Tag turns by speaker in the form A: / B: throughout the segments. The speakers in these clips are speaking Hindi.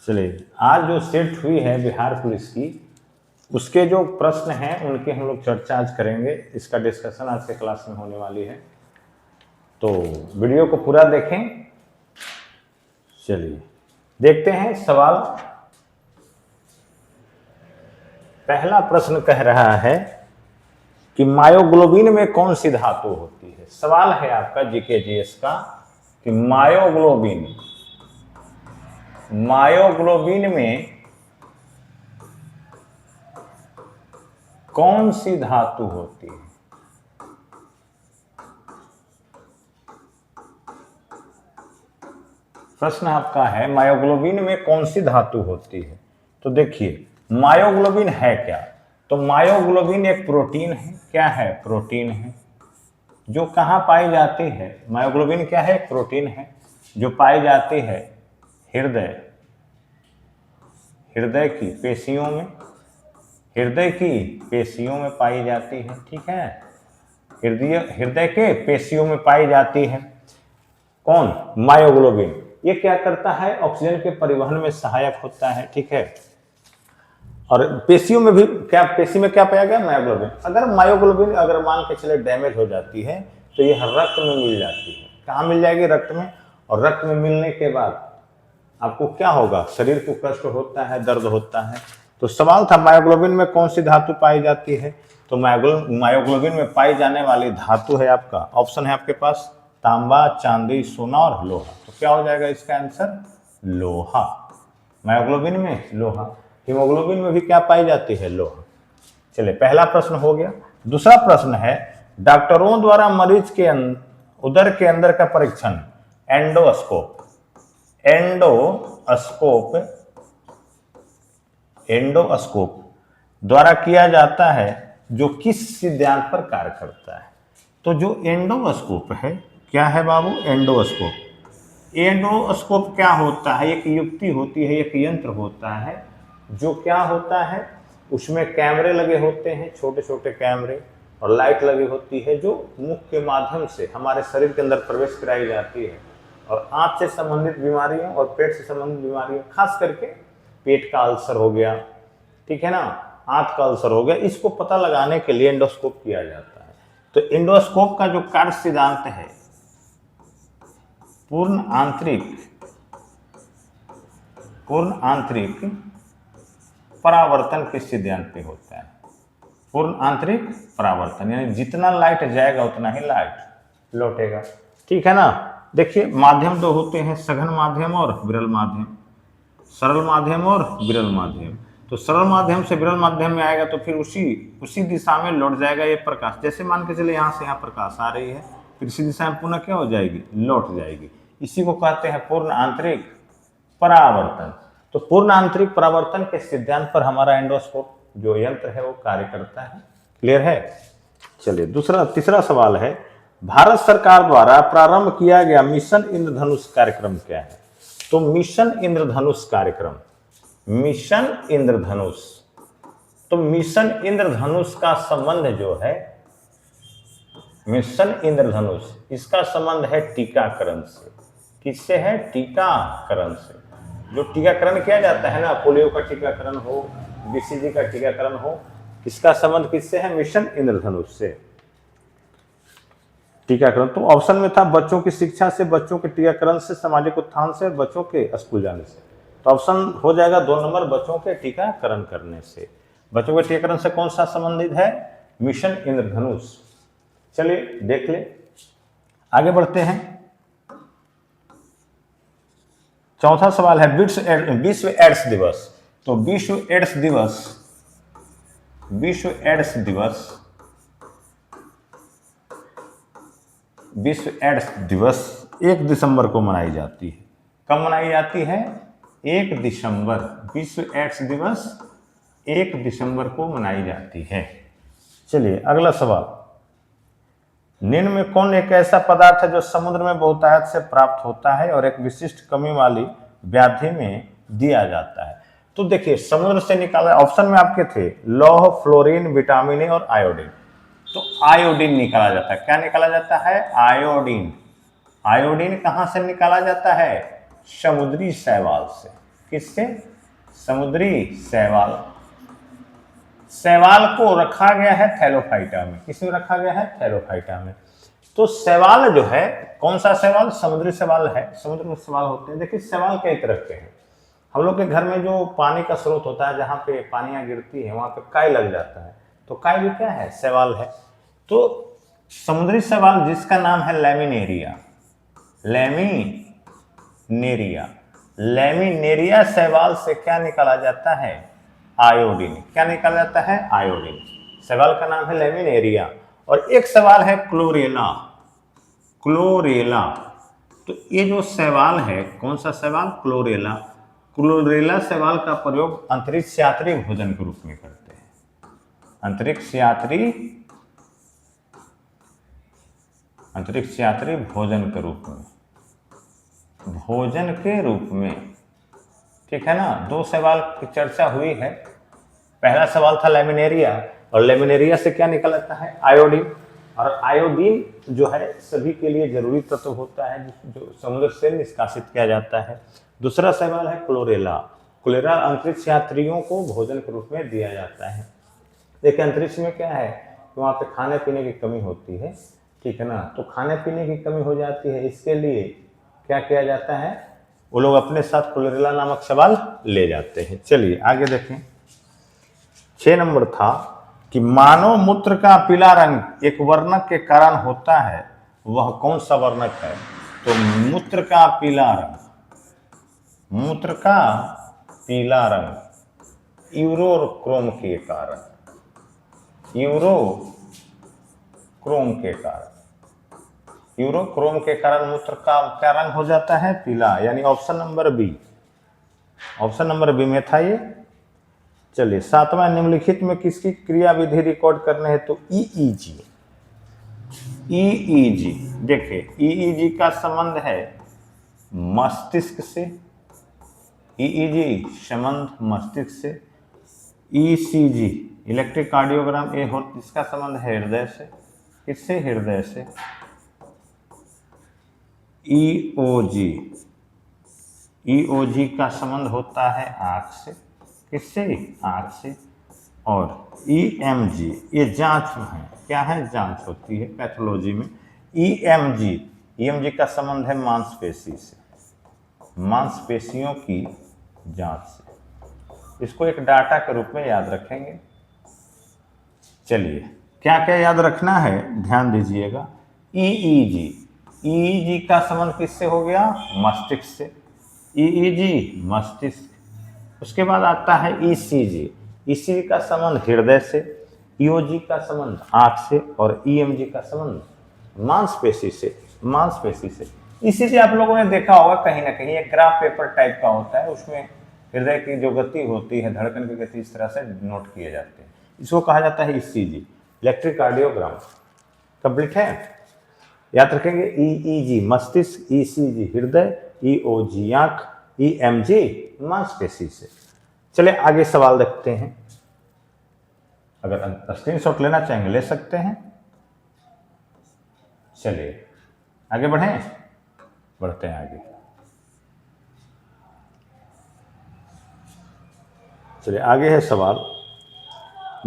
A: चलिए, आज जो सेट हुई है बिहार पुलिस की, उसके जो प्रश्न हैं उनके हम लोग चर्चा आज करेंगे। इसका डिस्कशन आज के क्लास में होने वाली है, तो वीडियो को पूरा देखें। चलिए देखते हैं सवाल। पहला प्रश्न कह रहा है कि मायोग्लोबिन में कौन सी धातु होती है। सवाल है आपका जीके जीएस का कि मायोग्लोबिन में कौन सी धातु होती है। प्रश्न आपका है मायोग्लोबिन में कौन सी धातु होती है। तो देखिए, मायोग्लोबिन है क्या। तो मायोग्लोबिन एक प्रोटीन है। क्या है? प्रोटीन है। जो कहाँ पाई जाती है? मायोग्लोबिन क्या है? एक प्रोटीन है जो पाई जाती है हृदय की पेशियों में। हृदय की पेशियों में पाई जाती है। ठीक है, हृदय के पेशियों में पाई जाती है। कौन? मायोग्लोबिन। ये क्या करता है? ऑक्सीजन के परिवहन में सहायक होता है। ठीक है, और पेशियों में भी क्या, पेशी में क्या पाया गया? मायोग्लोबिन। अगर मायोग्लोबिन अगर मान के चले डैमेज हो जाती है तो ये रक्त में मिल जाती है। कहाँ मिल जाएगी? रक्त में। और रक्त में मिलने के बाद आपको क्या होगा? शरीर को कष्ट होता है, दर्द होता है। तो सवाल था मायोग्लोबिन में कौन सी धातु पाई जाती है। तो मायोग्लोबिन में पाई जाने वाली धातु है आपका, ऑप्शन है आपके पास तांबा, चांदी, सोना और लोहा। तो क्या हो जाएगा इसका आंसर? लोहा। मायोग्लोबिन में लोहा। हीमोग्लोबिन में भी क्या पाई जाती है? लोहा। चलिए, पहला प्रश्न हो गया। दूसरा प्रश्न है, डॉक्टरों द्वारा मरीज के उदर के अंदर का परीक्षण एंडोस्कोप द्वारा किया जाता है, जो किस सिद्धांत पर कार्य करता है। तो जो एंडोस्कोप है, क्या है बाबू? एंडोस्कोप। एंडोस्कोप क्या होता है? एक युक्ति होती है, एक यंत्र होता है जो क्या होता है, उसमें कैमरे लगे होते हैं, छोटे छोटे कैमरे, और लाइट लगी होती है जो मुख के माध्यम से हमारे शरीर के अंदर प्रवेश कराई जाती है। और आंख से संबंधित बीमारियों और पेट से संबंधित बीमारियों, खास करके पेट का अल्सर हो गया, ठीक है ना, आंत का अल्सर हो गया, इसको पता लगाने के लिए एंडोस्कोप किया जाता है। तो एंडोस्कोप का जो कार्य सिद्धांत है, पूर्ण आंतरिक परावर्तन के सिद्धांत पे होता है। पूर्ण आंतरिक परावर्तन, यानी जितना लाइट जाएगा उतना ही लाइट लौटेगा। ठीक है ना। देखिए, माध्यम दो होते हैं, सघन माध्यम और विरल माध्यम, सरल माध्यम और विरल माध्यम। तो सरल माध्यम से विरल माध्यम में आएगा तो फिर उसी दिशा में लौट जाएगा ये प्रकाश। जैसे मान के चले यहाँ से यहाँ प्रकाश आ रही है, फिर इसी दिशा में पुनः क्या हो जाएगी? लौट जाएगी। इसी को कहते हैं पूर्ण आंतरिक परावर्तन। तो पूर्ण आंतरिक परावर्तन के सिद्धांत पर हमारा एंडोस्कोप जो यंत्र है वो कार्य करता है। क्लियर है? चलिए, तीसरा सवाल है, भारत सरकार द्वारा प्रारंभ किया गया मिशन इंद्रधनुष कार्यक्रम क्या है। तो मिशन इंद्रधनुष कार्यक्रम, मिशन इंद्रधनुष। तो मिशन इंद्रधनुष का संबंध जो है, मिशन इंद्रधनुष, इसका संबंध है टीकाकरण से। किससे है? टीकाकरण से। जो टीकाकरण किया जाता है ना, पोलियो का टीकाकरण हो, बीसीजी का टीकाकरण हो, इसका संबंध किससे है? मिशन इंद्रधनुष से। टीकाकरण तो ऑप्शन में था बच्चों की शिक्षा से, बच्चों के टीकाकरण से, सामाजिक उत्थान से, बच्चों के स्कूल जाने से। तो ऑप्शन हो जाएगा 2 नंबर, बच्चों के टीकाकरण करने से। बच्चों के टीकाकरण से कौन सा संबंधित है? मिशन इंद्रधनुष। चलिए देख ले, आगे बढ़ते हैं। चौथा सवाल है, विश्व एड्स दिवस। तो विश्व एड्स दिवस 1 दिसंबर को मनाई जाती है। कब मनाई जाती है? 1 दिसंबर। विश्व एड्स दिवस 1 दिसंबर को मनाई जाती है। चलिए अगला सवाल, निम्न में कौन एक ऐसा पदार्थ है जो समुद्र में बहुतायत से प्राप्त होता है और एक विशिष्ट कमी वाली व्याधि में दिया जाता है। तो देखिए, समुद्र से निकाला, ऑप्शन में आपके थे लौह, फ्लोरीन, विटामिन ए और आयोडीन। तो आयोडीन निकाला जाता है। क्या निकाला जाता है? आयोडीन। आयोडीन कहां से निकाला जाता है? समुद्री शैवाल से। किससे? समुद्री शैवाल। शैवाल को रखा गया है थैलोफाइटा में। किसमें रखा गया है? थैलोफाइटा में। तो शैवाल जो है, कौन सा शैवाल? समुद्री शैवाल है। समुद्र में शैवाल होते हैं। देखिए शैवाल कई तरह के हैं। हम लोग के घर में जो पानी का स्रोत होता है, जहाँ पे पानियाँ गिरती है वहाँ पे काई लग जाता है, तो काई भी क्या है? शैवाल है। तो समुद्री शैवाल जिसका नाम है लैमिनेरिया, लैमिनेरिया, लैमिनेरिया शैवाल से क्या निकाला जाता है? आयोडीन। क्या निकाला जाता है? आयोडीन। शैवाल का नाम है लैमिनेरिया। और एक सवाल है क्लोरेला। क्लोरेला, तो ये जो शैवाल है, कौन सा शैवाल? क्लोरेला। क्लोरेला शैवाल का प्रयोग अंतरिक्ष यात्री भोजन के रूप में करते हैं। अंतरिक्ष यात्री भोजन के रूप में, भोजन के रूप में, ठीक है ना। दो सवाल की चर्चा हुई है। पहला सवाल था लैमिनेरिया, और लैमिनेरिया से क्या निकलता है? आयोडीन। और आयोडीन जो है सभी के लिए जरूरी तत्व होता है, जो समुद्र से निष्कासित किया जाता है। दूसरा सवाल है क्लोरेला। क्लोरेला अंतरिक्ष यात्रियों को भोजन के रूप में दिया जाता है। देखिए अंतरिक्ष में क्या है, तो वहाँ पे खाने पीने की कमी होती है, ठीक है ना। तो खाने पीने की कमी हो जाती है, इसके लिए क्या किया जाता है? वो लोग अपने साथ क्लोरेला नामक शैवाल ले जाते हैं। चलिए आगे देखें। 6 नंबर था कि मानव मूत्र का पीला रंग एक वर्णक के कारण होता है, वह कौन सा वर्णक है? तो मूत्र का पीला रंग, मूत्र का पीला रंग यूरोक्रोम के कारण, यूरोक्रोम के कारण, यूरोक्रोम के कारण मूत्र का क्या रंग हो जाता है? पीला। यानी option number B, option number B में था ये। चलिए 7वां, निम्नलिखित में किसकी क्रिया विधि रिकॉर्ड करने है? तो ईईजी। ईईजी, देखिए ईईजी का संबंध है मस्तिष्क से, ईईजी संबंध मस्तिष्क से। ईसीजी इलेक्ट्रिक कार्डियोग्राम ये हो, इसका संबंध है हृदय से। किससे? हृदय से। ईओजी, ईओजी का संबंध होता है आंख से। किससे? आंख से। और ईएमजी ये जांच है, क्या है? जांच होती है पैथोलॉजी में। ईएमजी, ईएमजी का संबंध है मांसपेशी से, मांसपेशियों की जांच से। इसको एक डाटा के रूप में याद रखेंगे। चलिए क्या क्या याद रखना है, ध्यान दीजिएगा। ईईजी, ईईजी का संबंध किससे हो गया? मस्तिष्क से। ईईजी मस्तिष्क। उसके बाद आता है ईसीजी, ईसीजी का संबंध हृदय से। ईओजी का संबंध आंख से। और ईएमजी का संबंध मांसपेशी से, मांसपेशी से। ईसीजी आप लोगों ने देखा होगा कहीं ना कहीं, एक ग्राफ पेपर टाइप का होता है, उसमें हृदय की जो गति होती है, धड़कन की गति इस तरह से नोट किए जाते हैं। इसको कहा जाता है ईसीजी, इलेक्ट्रिक कार्डियोग्राम। कंप्लीट है? याद रखेंगे। ईईजी मस्तिष्क, ईसीजी हृदय, ईओजी आंख, ईएमजी मांसपेशी से। चलिए आगे सवाल देखते हैं। अगर स्क्रीनशॉट लेना चाहेंगे ले सकते हैं। चलिए आगे बढ़ें, बढ़ते हैं आगे। चलिए आगे है सवाल,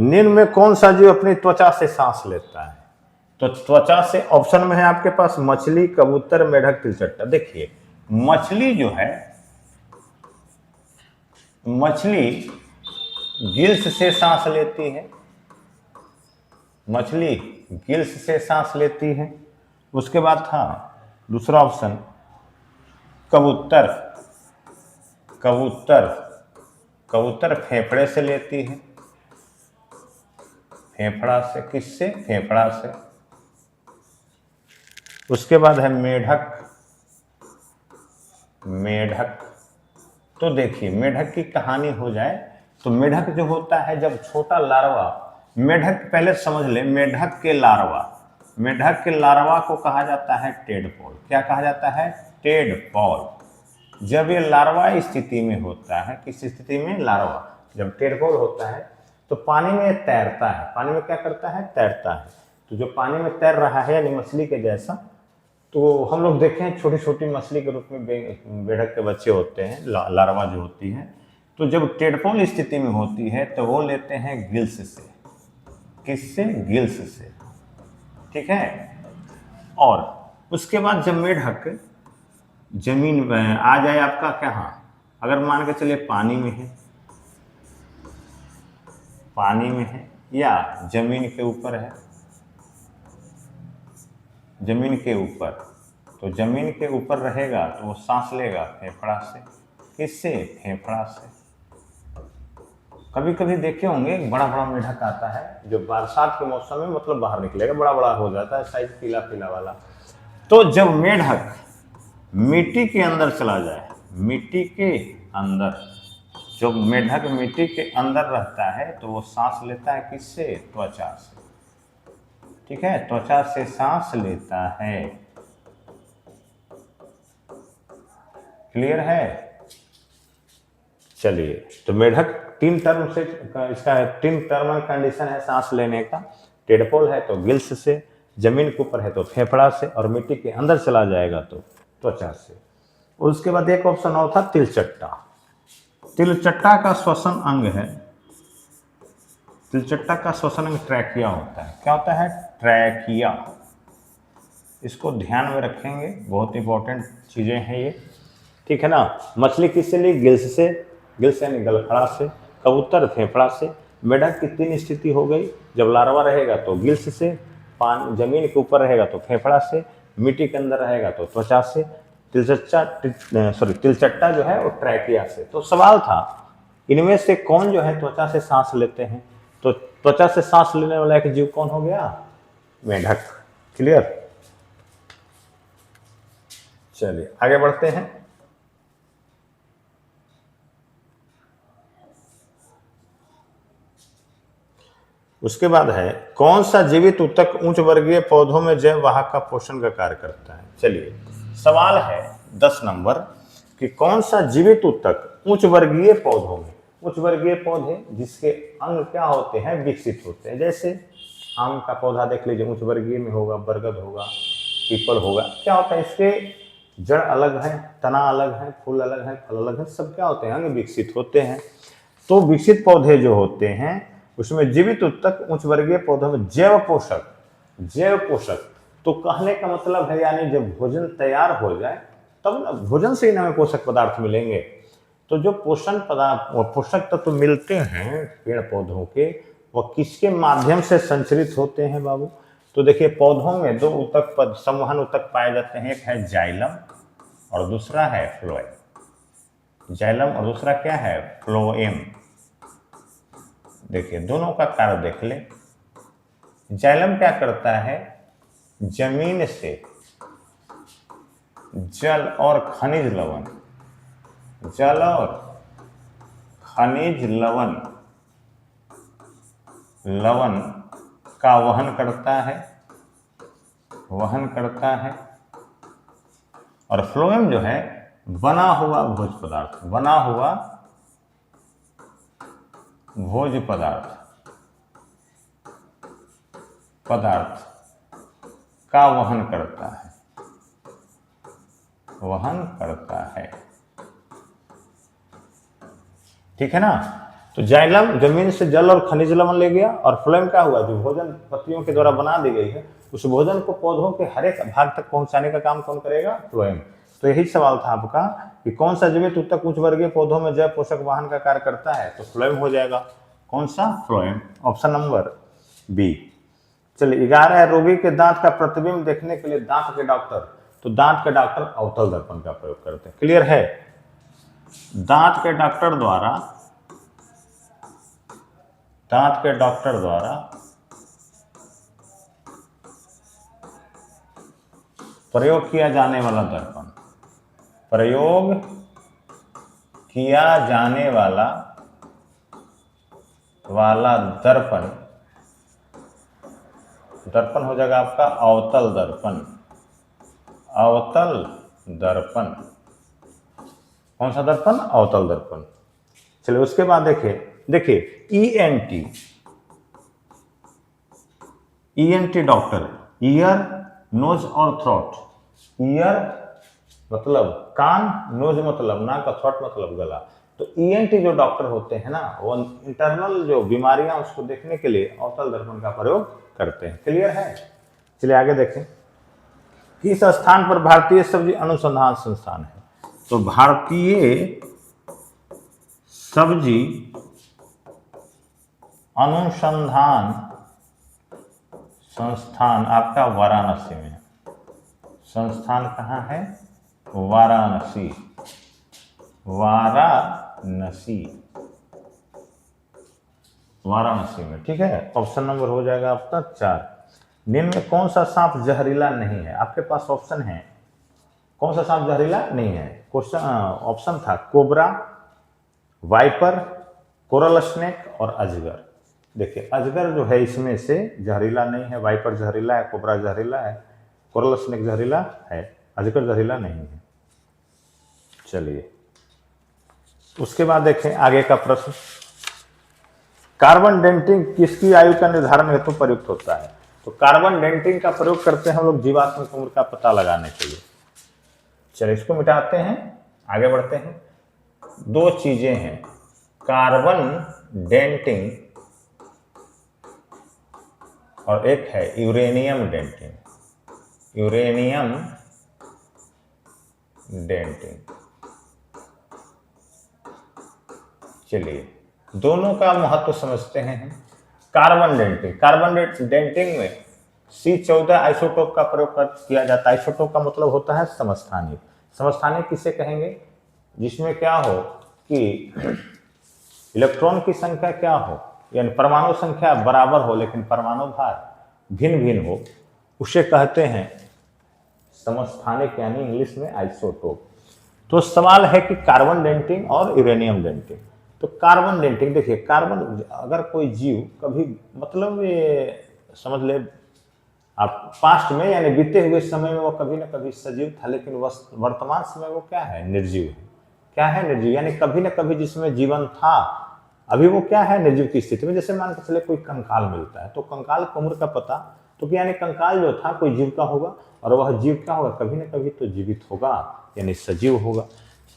A: निम्न में कौन सा जीव अपनी त्वचा से सांस लेता है? तो त्वचा से ऑप्शन में है आपके पास मछली, कबूतर, मेढक, तिलचट्टा। देखिए मछली जो है, मछली गिल्स से सांस लेती है, मछली गिल्स से सांस लेती है। उसके बाद था दूसरा ऑप्शन कबूतर, कबूतर, कबूतर फेफड़े से लेती है, फेफड़ा से। किससे? फेफड़ा से। उसके बाद है मेढक, मेढक। तो देखिए मेढक की कहानी हो जाए तो मेढक जो होता है, जब छोटा लार्वा, मेढक पहले समझ ले, मेढक के लार्वा, मेढक के लार्वा को कहा जाता है टेडपोल। क्या कहा जाता है? टेडपोल। जब ये लार्वा स्थिति में होता है, किस स्थिति में? लार्वा। जब टेडपोल होता है तो पानी में तैरता है। पानी में क्या करता है? तैरता है। तो जो पानी में तैर रहा है यानी मछली के जैसा, तो हम लोग देखे हैं छोटी छोटी मछली के रूप में बेढ़क के बच्चे होते हैं, लार्वा जो होती है। तो जब टेडपोल स्थिति में होती है तो वो लेते हैं गिल्स से। किससे? गिल्स से, ठीक है। और उसके बाद जब मेढक जमीन में आ जाए आपका कहाँ, अगर मान के चलिए पानी में है, पानी में है या जमीन के ऊपर है, जमीन के ऊपर, तो जमीन के ऊपर रहेगा तो वो सांस लेगा फेफड़ा से। किससे? फेफड़ा से। कभी कभी देखे होंगे एक बड़ा बड़ा मेढक आता है जो बरसात के मौसम में मतलब बाहर निकलेगा, बड़ा बड़ा हो जाता है, साइज पीला पीला वाला। तो जब मेढक मिट्टी के अंदर चला जाए, मिट्टी के अंदर, जो मेढक मिट्टी के अंदर रहता है तो वो सांस लेता है किससे? त्वचा से, ठीक है। त्वचा से सांस लेता है। क्लियर है? चलिए, तो मेढक तीन टर्म से, इसका तीन टर्म कंडीशन है सांस लेने का। टेडपोल है तो गिल्स से, जमीन के ऊपर है तो फेफड़ा से, और मिट्टी के अंदर चला जाएगा तो त्वचा से। और उसके बाद एक ऑप्शन और था तिलचट्टा। तिलचट्टा का श्वसन अंग है, तिलचट्टा का श्वसन अंग ट्रैकिया होता है। क्या होता है? ट्रैकिया। इसको ध्यान में रखेंगे, बहुत इंपॉर्टेंट चीजें हैं ये, ठीक है ना। मछली किससे ली? गिल्स से, गिल्स यानी गलफड़ा से, कबूतर फेफड़ा से। मेढक की तीन स्थिति हो गई, जब लार्वा रहेगा तो गिल्स से, पानी जमीन के ऊपर रहेगा तो फेफड़ा से, मिट्टी के अंदर रहेगा तो त्वचा से। तिलचट्टा जो है वो ट्रैकिया से। तो सवाल था इनमें से कौन जो है त्वचा से सांस लेते हैं? तो त्वचा से सांस लेने वाला एक जीव कौन हो गया? मेढक। क्लियर? चलिए आगे बढ़ते हैं। उसके बाद है कौन सा जीवित ऊतक उच्च वर्गीय पौधों में जैव वाहक का पोषण का कार्य करता है? चलिए, सवाल है 10 नंबर कि कौन सा जीवित ऊतक उच्च वर्गीय पौधों में, उच्च वर्गीय पौधे जिसके अंग क्या होते हैं? विकसित होते हैं। जैसे आम का पौधा देख लीजिए, उच्च वर्गीय में होगा, बरगद होगा, पीपल होगा। क्या होता है? इसके जड़ अलग है, तना अलग है, फूल अलग है, फल अलग है, सब क्या होते हैं? अंग विकसित होते हैं। तो विकसित पौधे जो होते हैं उसमें जीवित ऊतक उच्च वर्गीय पौधों में जैव पोषक, जैव पोषक। तो कहने का मतलब है यानी जब भोजन तैयार हो जाए तब ना भोजन से ही हमें पोषक पदार्थ मिलेंगे। तो जो पोषण पदार्थ, पोषक तत्व मिलते हैं पेड़ पौधों के, वह किसके माध्यम से संचरित होते हैं बाबू? तो देखिए, पौधों में दो ऊतक पद, संवहन ऊतक पाए जाते हैं। एक है जाइलम और दूसरा है फ्लोएम। जाइलम और दूसरा क्या है? फ्लोएम। देखिए दोनों का कार्य देख ले। जाइलम क्या करता है? जमीन से जल और खनिज लवण, जल और खनिज लवण, लवण का वहन करता है, वहन करता है। और फ्लोएम जो है बना हुआ भोज पदार्थ, बना हुआ भोज पदार्थ, पदार्थ का वहन करता है, वहन करता है। ठीक है ना। तो जाइलम जमीन से जल और खनिज लवण ले गया, और फ्लोएम क्या हुआ? जो भोजन पत्तियों के द्वारा बना दी गई है उस भोजन को पौधों के हर एक भाग तक पहुंचाने का काम कौन करेगा? फ्लोएम। तो यही सवाल था आपका कि कौन सा जीवित ऊतक उच्च वर्गीय पौधों में जैव पोषक वाहन का कार्य करता है? तो फ्लोएम हो जाएगा। कौन सा? फ्लोएम। Option number B. चलिए, 11 है रोगी के दांत का प्रतिबिंब देखने के लिए दांत के डॉक्टर, तो दांत के डॉक्टर अवतल दर्पण का प्रयोग करते हैं। क्लियर है? दांत के डॉक्टर द्वारा, दांत के डॉक्टर द्वारा प्रयोग किया जाने वाला दर्पण, प्रयोग किया जाने वाला दर्पण, दर्पण हो जाएगा आपका अवतल दर्पण, अवतल दर्पण। कौन सा दर्पण? अवतल दर्पण। चलिए उसके बाद देखिए ENT, ENT doctor, ear, nose और थ्रोट, ईयर मतलब कान, नोज मतलब नाक, और थ्रोट मतलब गला। तो ईएनटी जो डॉक्टर होते हैं ना, वो इंटरनल जो बीमारियां उसको देखने के लिए अवतल दर्पण का प्रयोग करते हैं। क्लियर है? चलिए आगे देखें। किस स्थान पर भारतीय सब्जी अनुसंधान संस्थान है? तो भारतीय सब्जी अनुसंधान संस्थान आपका वाराणसी में। संस्थान कहाँ है? वाराणसी। वाराणसी, वाराणसी में। ठीक है, ऑप्शन नंबर हो जाएगा आपका 4। निम्न में कौन सा सांप जहरीला नहीं है? आपके पास ऑप्शन है, कौन सा सांप जहरीला नहीं है? क्वेश्चन ऑप्शन था कोबरा, वाइपर, कोरल स्नेक और अजगर। देखिए अजगर जो है इसमें से जहरीला नहीं है, वाइपर जहरीला है, कोबरा जहरीला है, कोरल स्नेक जहरीला है, अजगर जहरीला नहीं है। चलिए उसके बाद देखें आगे का प्रश्न। कार्बन डेंटिंग किसकी आयु का निर्धारण हेतु प्रयुक्त होता है? तो कार्बन डेंटिंग का प्रयोग करते हैं हम लोग जीवात्म उम्र का पता लगाने के लिए। चलिए इसको मिटाते हैं, आगे बढ़ते हैं। दो चीजें हैं, कार्बन डेंटिंग और एक है यूरेनियम डेंटिंग। Uranium denting. चलिए दोनों का महत्व समझते हैं हम। कार्बन डेंटिंग, कार्बन डेंटिंग में C14 आइसोटोप का प्रयोग किया जाता है। आइसोटोप का मतलब होता है समस्थानिक। समस्थानिक किसे कहेंगे? जिसमें क्या हो कि इलेक्ट्रॉन की संख्या क्या हो, यानी परमाणु संख्या बराबर हो लेकिन परमाणु भार भिन्न भिन्न हो, उसे कहते हैं समस्थानिक, यानी इंग्लिश में आइसोटोप। तो सवाल है कि कार्बन डेंटिंग और यूरेनियम डेंटिंग। तो कार्बन डेंटिंग देखिए, कार्बन अगर कोई जीव कभी मतलब ये समझ ले आप पास्ट में यानी बीते हुए समय में वो कभी ना कभी सजीव था, लेकिन वर्तमान समय वो क्या है? निर्जीव है। क्या है? निर्जीव, यानी कभी ना कभी जिसमें जीवन था अभी वो क्या है? निर्जीव की स्थिति में। जैसे मान के चले कोई कंकाल मिलता है, तो कंकाल की उम्र का पता, तो यानी कंकाल जो था कोई जीव का होगा, और वह जीव क्या होगा? कभी ना कभी तो जीवित होगा, यानी सजीव होगा।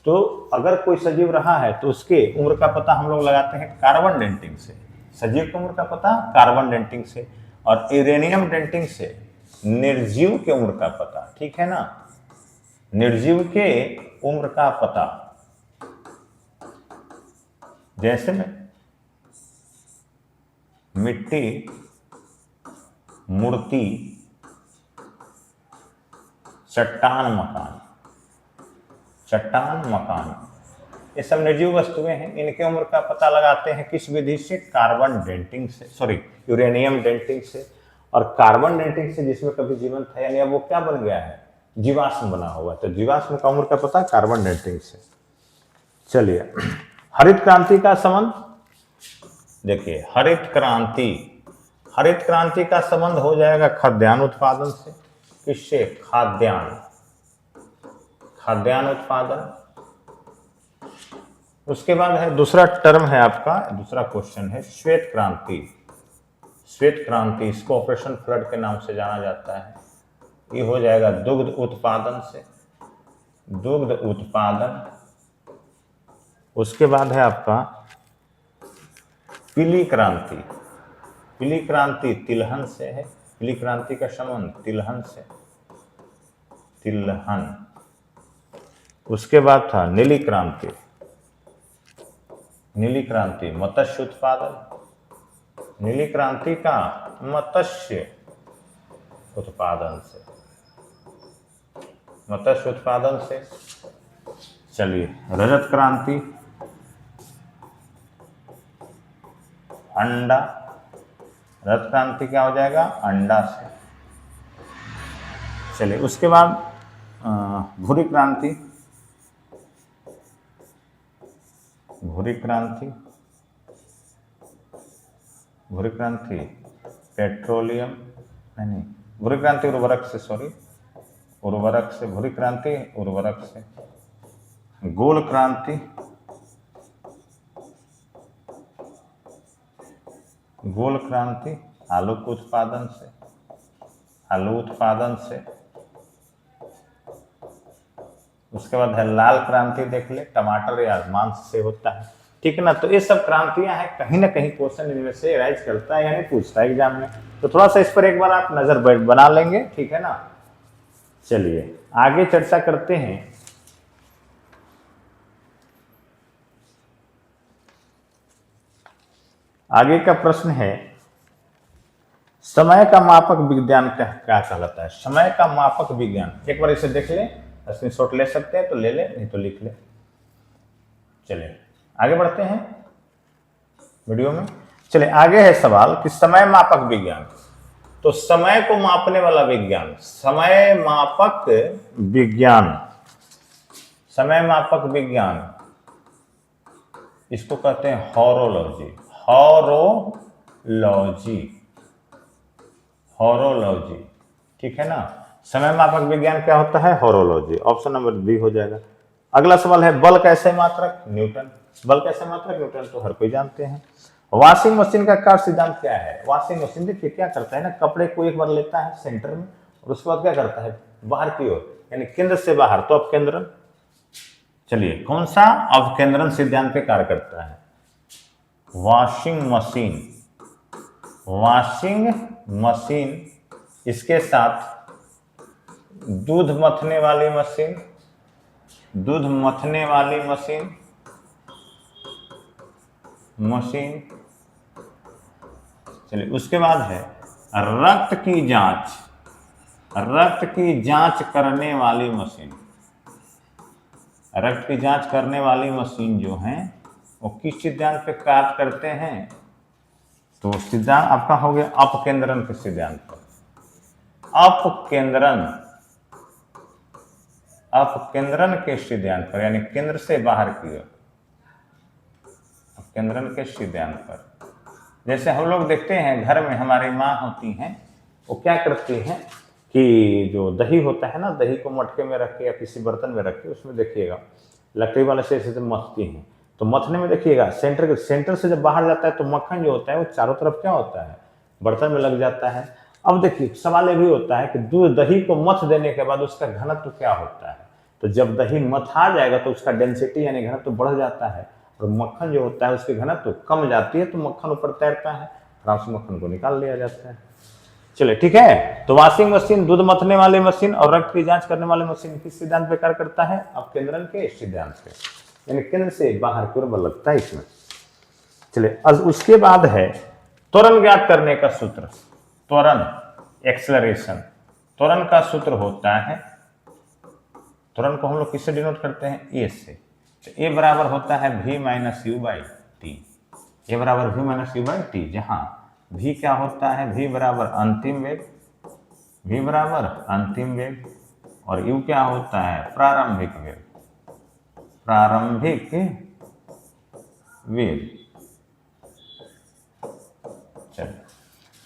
A: तो अगर कोई सजीव रहा है तो उसके उम्र का पता हम लोग लगाते हैं कार्बन डेंटिंग से। सजीव की उम्र का पता कार्बन डेंटिंग से, और यूरेनियम डेंटिंग से निर्जीव की उम्र का पता। ठीक है ना? निर्जीव के उम्र का पता, जैसे में मिट्टी, मूर्ति, चट्टान, मकान। चट्टान, मकान, ये सब निर्जीव वस्तुएं हैं। इनके उम्र का पता लगाते हैं किस विधि से? कार्बन डेंटिंग से, सॉरी यूरेनियम डेंटिंग से। और कार्बन डेंटिंग से जिसमें कभी जीवन था, यानी अब वो क्या बन गया है? जीवाश्म बना हुआ। तो जीवाश्म का उम्र का पता कार्बन डेंटिंग से। चलिए हरित क्रांति का संबंध देखिए। हरित क्रांति, हरित क्रांति का संबंध हो जाएगा खाद्यान्न उत्पादन से। किससे? खाद्यान्न, खाद्यान्न उत्पादन। उसके बाद है दूसरा टर्म है आपका, दूसरा क्वेश्चन है श्वेत क्रांति। श्वेत क्रांति, इसको ऑपरेशन फ्लड के नाम से जाना जाता है। ये हो जाएगा दुग्ध उत्पादन से, दुग्ध उत्पादन। उसके बाद है आपका पीली क्रांति। पीली क्रांति तिलहन से है। पीली क्रांति का संबंध तिलहन से, तिलहन। उसके बाद था नीली क्रांति। नीली क्रांति मत्स्य उत्पादन। नीली क्रांति का मत्स्य उत्पादन से, मत्स्य उत्पादन से। चलिए रजत क्रांति अंडा। रजत क्रांति क्या हो जाएगा? अंडा से। चलिए उसके बाद भूरी क्रांति। भूरी क्रांति, भूरी क्रांति पेट्रोलियम, नहीं भूरी क्रांति उर्वरक से, सॉरी उर्वरक से। भूरी क्रांति उर्वरक से। गोल क्रांति, गोल क्रांति आलू के उत्पादन से, आलू उत्पादन से। उसके बाद है लाल क्रांति, देख ले, टमाटर या मांस से होता है, ठीक है ना। तो ये सब क्रांतियां हैं, कहीं ना कहीं क्वेश्चन इनमें से राइज करता है यानी पूछता है एग्जाम में। तो थोड़ा सा इस पर एक बार आप नजर बना लेंगे, ठीक है ना। चलिए आगे चर्चा करते हैं। आगे का प्रश्न है, समय का मापक विज्ञान क्या कहलाता है? समय का मापक विज्ञान, एक बार इसे देख ले, स्क्रीनशॉट ले सकते हैं तो ले ले, नहीं तो लिख ले। चलिए आगे बढ़ते हैं वीडियो में। चलिए आगे है सवाल कि समय मापक विज्ञान। तो समय को मापने वाला विज्ञान, समय मापक विज्ञान, समय मापक विज्ञान, इसको कहते हैं हॉरोलॉजी, हॉरोलॉजी, हॉरोलॉजी, ठीक है ना। समय मापक विज्ञान क्या होता है? हॉरोलॉजी। ऑप्शन नंबर बी हो जाएगा। अगला सवाल है, बल कैसे मात्रक? न्यूटन। बल कैसे मात्रक? न्यूटन तो हर कोई जानते हैं। वॉशिंग मशीन का कार्य सिद्धांत क्या है? वॉशिंग मशीन देखिए क्या करता है ना, कपड़े को एक बार लेता है सेंटर में और उसके बाद क्या करता है, बाहर की ओर, यानी केंद्र से बाहर, तो अपकेंद्रन। चलिए कौन सा? अपकेंद्रन सिद्धांत पे कार्य करता है वॉशिंग मशीन। वॉशिंग मशीन, इसके साथ दूध मथने वाली मशीन, दूध मथने वाली मशीन, मशीन। चलिए उसके बाद है रक्त की जांच, रक्त की जांच करने वाली मशीन। रक्त की जांच करने वाली मशीन जो है वो किस सिद्धांत पे कार्य करते हैं? तो सिद्धांत आपका हो गया अपकेंद्रन के सिद्धांत पर। अपकेंद्रन, अपकेंद्रन के सिद्धांत पर, यानी केंद्र से बाहर की ओर, अपकेंद्रन के सिद्धांत पर। जैसे हम लोग देखते हैं घर में हमारी माँ होती हैं, वो क्या करती हैं कि जो दही होता है ना, दही को मटके में रख के या किसी बर्तन में रख के उसमें देखिएगा लकड़ी वाले से ऐसे मथती हैं। तो मथने में देखिएगा सेंटर से जब बाहर जाता है तो मक्खन जो होता है वो चारों तरफ क्या होता है, बर्तन में लग जाता है। अब देखिए सवाल ये भी होता है कि दूध दही को मथ देने के बाद उसका घनत्व क्या होता है? तो जब दही मथा जाएगा तो उसका डेंसिटी यानी घनत्व बढ़ जाता है और मक्खन जो होता है उसकी घनत्व कम जाती है, तो मक्खन ऊपर तैरता है, आराम से मक्खन को निकाल लिया जाता है। चलिए ठीक है। तो वॉशिंग मशीन, दूध मथने वाली मशीन और रक्त की जांच करने वाली मशीन किस सिद्धांत पे कार्य करता है? अपकेंद्रन के सिद्धांत पे, यानी केंद्र से बाहर की ओर बल लगता है इसमें। चलिए उसके बाद है त्वरण ज्ञात करने का सूत्र। त्वरण, एक्सेलरेशन, त्वरण का सूत्र होता है, त्वरण को हम लोग किससे डिनोट करते हैं? ए से। तो ए बराबर होता है v minus u by t. A बराबर v minus u by t, जहां v क्या होता है? v बराबर अंतिम वेग, v बराबर अंतिम वेग, और u क्या होता है? प्रारंभिक वेग, प्रारंभिक वेग। चलिए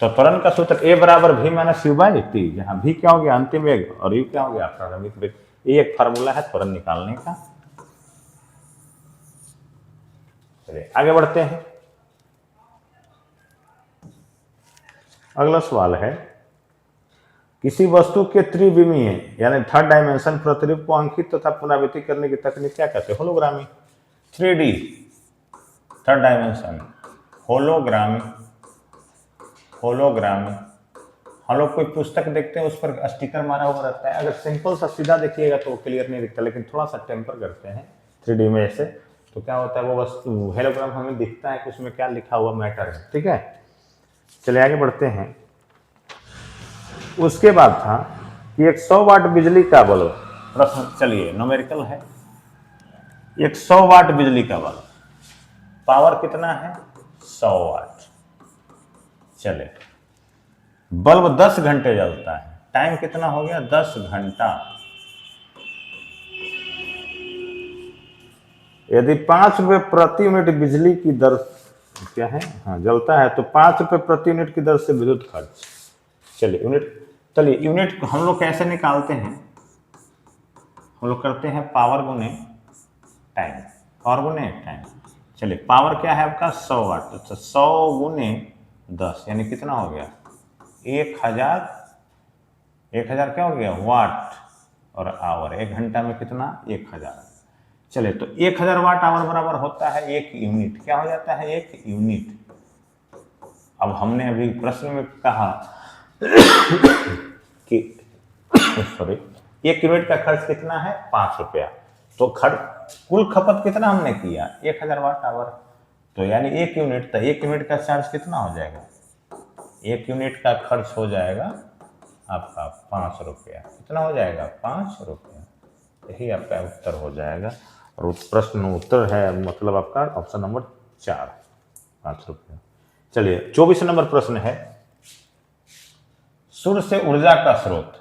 A: तो त्वरण का सूत्र ए बराबर v minus u by t, जहां v क्या हो गया? अंतिम वेग, और u क्या हो गया? प्रारंभिक वेग। ये एक फार्मूला है त्वरण निकालने का। चलिए आगे बढ़ते हैं। अगला सवाल है, किसी वस्तु के त्रिविमीय यानी थर्ड डायमेंशन प्रतिरूप को अंकित तथा पुनरावृत्ति करने की तकनीक क्या कहते हैं? Holography. 3D third dimension, holography, holography. हम लोग कोई पुस्तक देखते हैं उस पर स्टिकर मारा हुआ रहता है, अगर सिंपल सा सीधा देखिएगा तो वो क्लियर नहीं दिखता, लेकिन थोड़ा सा टेम्पर करते हैं 3D में ऐसे, तो क्या होता है वो वस्तु होलोग्राम हमें दिखता है कि उसमें क्या लिखा हुआ मैटर है, ठीक है। चलिए आगे बढ़ते हैं। उसके बाद था कि 100 वाट बिजली का बल्ब, प्रश्न चलिए न्यूमेरिकल है। 100 वाट बिजली का बल्ब, पावर कितना है? 100 वाट। चले बल्ब 10 घंटे जलता है, टाइम कितना हो गया? 10 घंटा। यदि 5 रुपए प्रति यूनिट बिजली की दर क्या है, हाँ जलता है, तो 5 रुपए प्रति यूनिट की दर से विद्युत खर्च। चलिए यूनिट, चलिए यूनिट हम लोग कैसे निकालते हैं? हम लोग करते हैं पावर गुने टाइम, पावर गुने टाइम। चलिए पावर क्या है आपका? 100 वाट, तो 100 गुने 10 यानी कितना हो गया? 1000 क्या हो गया? वाट। और आवर, 1 घंटा में कितना, 1000। चले तो 1000 वाट आवर बराबर होता है 1 यूनिट। क्या हो जाता है, 1 यूनिट। अब हमने अभी प्रश्न में कहा कि सॉरी 1 यूनिट का खर्च कितना है, 5 रुपया। तो कुल खपत कितना हमने किया, 1000 वाट आवर। तो यानी 1 यूनिट, तो 1 यूनिट का चार्ज कितना हो जाएगा, 1 यूनिट का खर्च हो जाएगा आपका 5 रुपया। कितना हो जाएगा, 5 रुपया। यही आपका उत्तर हो जाएगा। और प्रश्न उत्तर है मतलब आपका ऑप्शन नंबर 4, 5 रुपया। चलिए 24 नंबर प्रश्न है, सूर्य से ऊर्जा का स्रोत।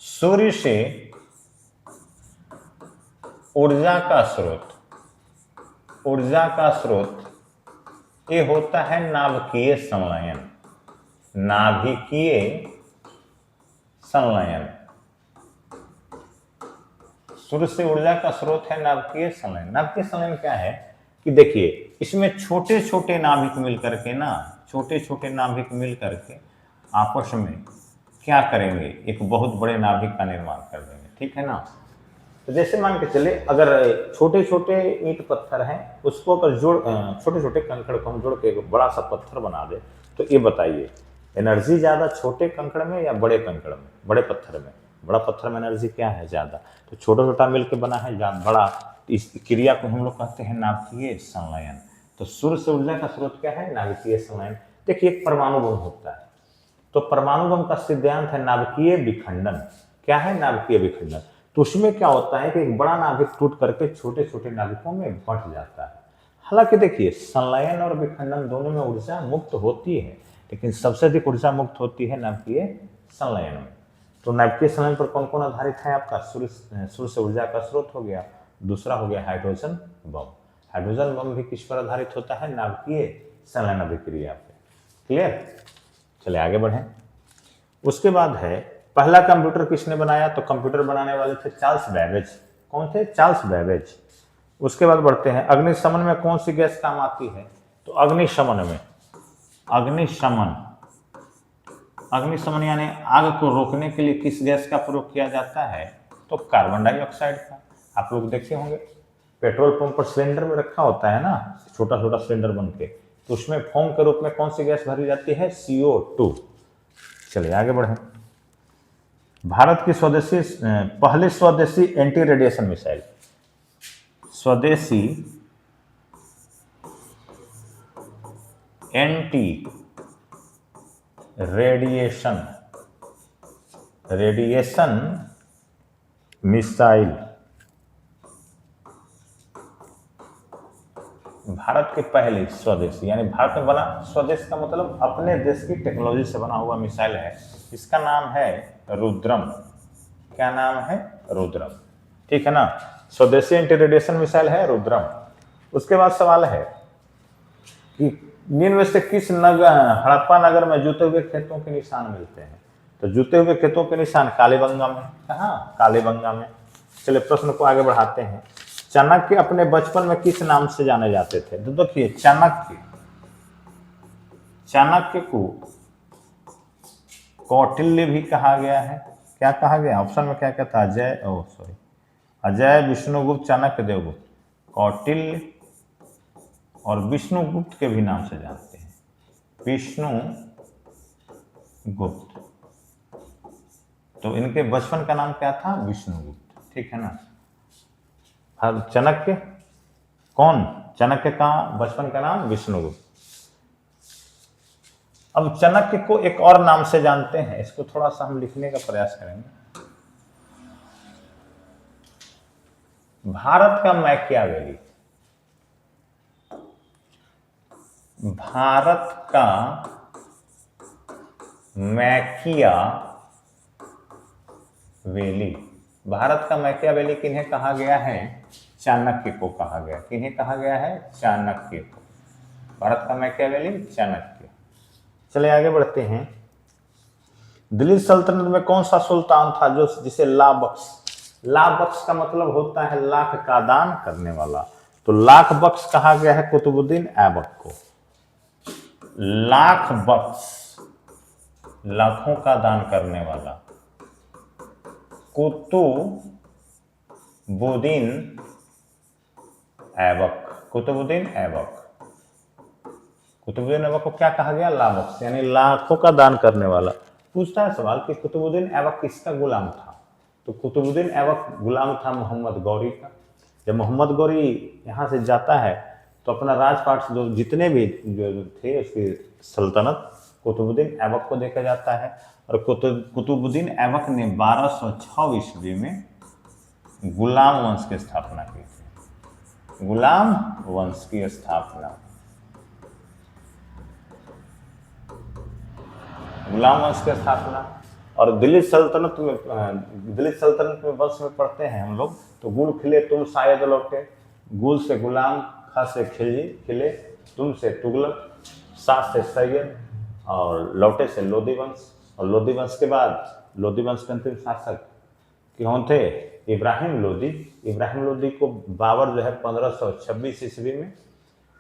A: सूर्य से ऊर्जा का स्रोत, ऊर्जा का स्रोत ये होता है नाभिकीय संलयन। नाभिकीय संलयन, सूर्य से ऊर्जा का स्रोत है नाभिकीय संलयन। नाभिकीय संलयन क्या है कि देखिए, इसमें छोटे छोटे नाभिक मिल करके ना, छोटे छोटे नाभिक मिल करके आपस में क्या करेंगे, एक बहुत बड़े नाभिक का निर्माण कर देंगे, ठीक है ना। तो जैसे मान के चले, अगर छोटे छोटे ईंट पत्थर हैं, उसको अगर छोटे छोटे कंकड़ को हम जोड़ के एक बड़ा सा पत्थर बना दे, तो ये बताइए एनर्जी ज्यादा छोटे कंकड़ में या बड़े कंकड़ में, बड़े पत्थर में। बड़ा पत्थर में एनर्जी क्या है, ज्यादा। तो छोटा छोटा मिलकर बना है बड़ा। इस क्रिया को हम लोग कहते हैं नाभिकीय संलयन। तो सूर्य से ऊर्जा का स्रोत क्या है, नाभिकीय संलयन। देखिए एक परमाणु बम होता है, तो परमाणु बम का सिद्धांत है नाभिकीय विखंडन। क्या है, नाभिकीय विखंडन। तो उसमें क्या होता है कि एक बड़ा नाभिक टूट करके छोटे छोटे नाभिकों में बंट जाता है। हालांकि देखिए संलयन और विखंडन दोनों में ऊर्जा मुक्त होती है, लेकिन सबसे अधिक ऊर्जा मुक्त होती है नाभिकीय संलयन में। तो नाभिकीय संलयन पर कौन कौन आधारित है आपका, सूर्य से ऊर्जा का स्रोत हो गया, दूसरा हो गया हाइड्रोजन बम। हाइड्रोजन बम भी किस पर आधारित होता है, नाभिकीय संलयन अभिक्रिया पे। क्लियर। चले आगे बढ़ें। उसके बाद है, पहला कंप्यूटर किसने बनाया, तो कंप्यूटर बनाने वाले थे चार्ल्स बैबेज। कौन थे, चार्ल्स बैबेज। उसके बाद बढ़ते हैं, अग्निशमन में कौन सी गैस काम आती है, तो अग्निशमन में, अग्निशमन, अग्निशमन यानी आग को रोकने के लिए किस गैस का प्रयोग किया जाता है, तो कार्बन डाइऑक्साइड का। आप लोग देखे होंगे पेट्रोल पंप पर सिलेंडर में रखा होता है ना, छोटा छोटा सिलेंडर बन के, तो उसमें फोम के रूप में कौन सी गैस भरी जाती है, CO2। चलिए आगे बढ़ें। भारत की स्वदेशी पहली स्वदेशी एंटी रेडिएशन मिसाइल, स्वदेशी एंटी रेडिएशन मिसाइल भारत की पहली स्वदेशी, यानी भारत में बना, स्वदेश का मतलब अपने देश की टेक्नोलॉजी से बना हुआ मिसाइल है। इसका नाम है रुद्रम। क्या नाम है, रुद्रम। ठीक है ना, स्वदेशी एंटी रेडिएशन मिसाइल है रुद्रम। उसके बाद सवाल है कि निम्न में से किस हड़प्पा नगर में जूते हुए खेतों के निशान मिलते हैं, तो जूते हुए खेतों के निशान कालीबंगा में। कहाँ, कालीबंगा में। चलिए प्रश्न को आगे बढ़ाते हैं। चाणक्य अपने बचपन में किस नाम से जाने जाते थे, तो देखिए चाणक्य को कौटिल्य भी कहा गया है। क्या कहा गया, ऑप्शन में क्या क्या था, अजय, विष्णुगुप्त, चाणक्य, देवगुप्त। कौटिल्य और विष्णुगुप्त के भी नाम से जानते हैं, विष्णुगुप्त। तो इनके बचपन का नाम क्या था, विष्णुगुप्त। ठीक है ना। चाणक्य कौन, चाणक्य का बचपन का नाम विष्णुगुप्त। अब चाणक्य को एक और नाम से जानते हैं, इसको थोड़ा सा हम लिखने का प्रयास करेंगे। भारत का मैकियावेली, भारत का मैकियावेली, भारत का मैकियावेली किन्हें कहा गया है, चाणक्य को कहा गया। किन्हें कहा गया है, चाणक्य को। भारत का मैकियावेली चाणक्य। चलिए आगे बढ़ते हैं। दिल्ली सल्तनत में कौन सा सुल्तान था जो जिसे ला बख्श का मतलब होता है लाख का दान करने वाला, तो लाख बख्श कहा गया है कुतुबुद्दीन ऐबक को। लाख बख्श, लाखों का दान करने वाला। कुतुबुद्दीन ऐबक। कुतुबुद्दीन ऐबक, कुतुबुद्दीन ऐबक को क्या कहा गया? लाबक्स, यानी लाखों का दान करने वाला। पूछता है सवाल कि कुतुबुद्दीन ऐबक किसका गुलाम था? तो कुतुबुद्दीन ऐबक गुलाम था मोहम्मद गौरी का। जब मोहम्मद गौरी यहाँ से जाता है तो अपना राजपाट जो जितने भी जो थे उसकी सल्तनत कुतुबुद्दीन ऐबक को देखा जाता है। और कुतुबुद्दीन ऐबक ने 1206 ईस्वी में गुलाम वंश की स्थापना की थी। गुलाम वंश की स्थापना, गुलाम वंश की स्थापना। और दिल्ली सल्तनत में वंश में पढ़ते हैं हम लोग तो गुल खिले तुम शायद लौटे, गुल से गुलाम, ख से खिले, तुम से तुगलक, सा से सैयद और लौटे से लोधी वंश। और लोधी वंश के बाद लोधी वंश के अंतिम शासक कौन थे? इब्राहिम लोधी। इब्राहिम लोधी को बाबर जो है 1526 ईस्वी में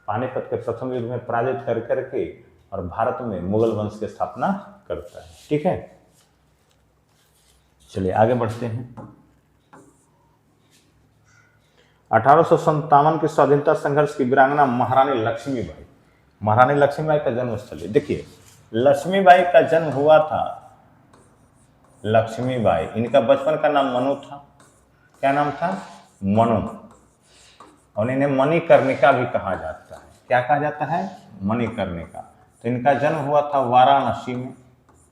A: पानीपत के प्रथम युद्ध में पराजित कर करके और भारत में मुगल वंश की स्थापना करता है। ठीक है, चलिए आगे बढ़ते हैं। 1857 के स्वाधीनता संघर्ष की वीरांगना महारानी लक्ष्मीबाई। महारानी लक्ष्मीबाई का जन्म स्थल, देखिए लक्ष्मीबाई का जन्म हुआ था, लक्ष्मीबाई, इनका बचपन का नाम मनु था। क्या नाम था? मनु। और इन्हें मणिकर्णिका भी कहा जाता है। क्या कहा जाता है? मणिकर्णिका। तो इनका जन्म हुआ था वाराणसी में।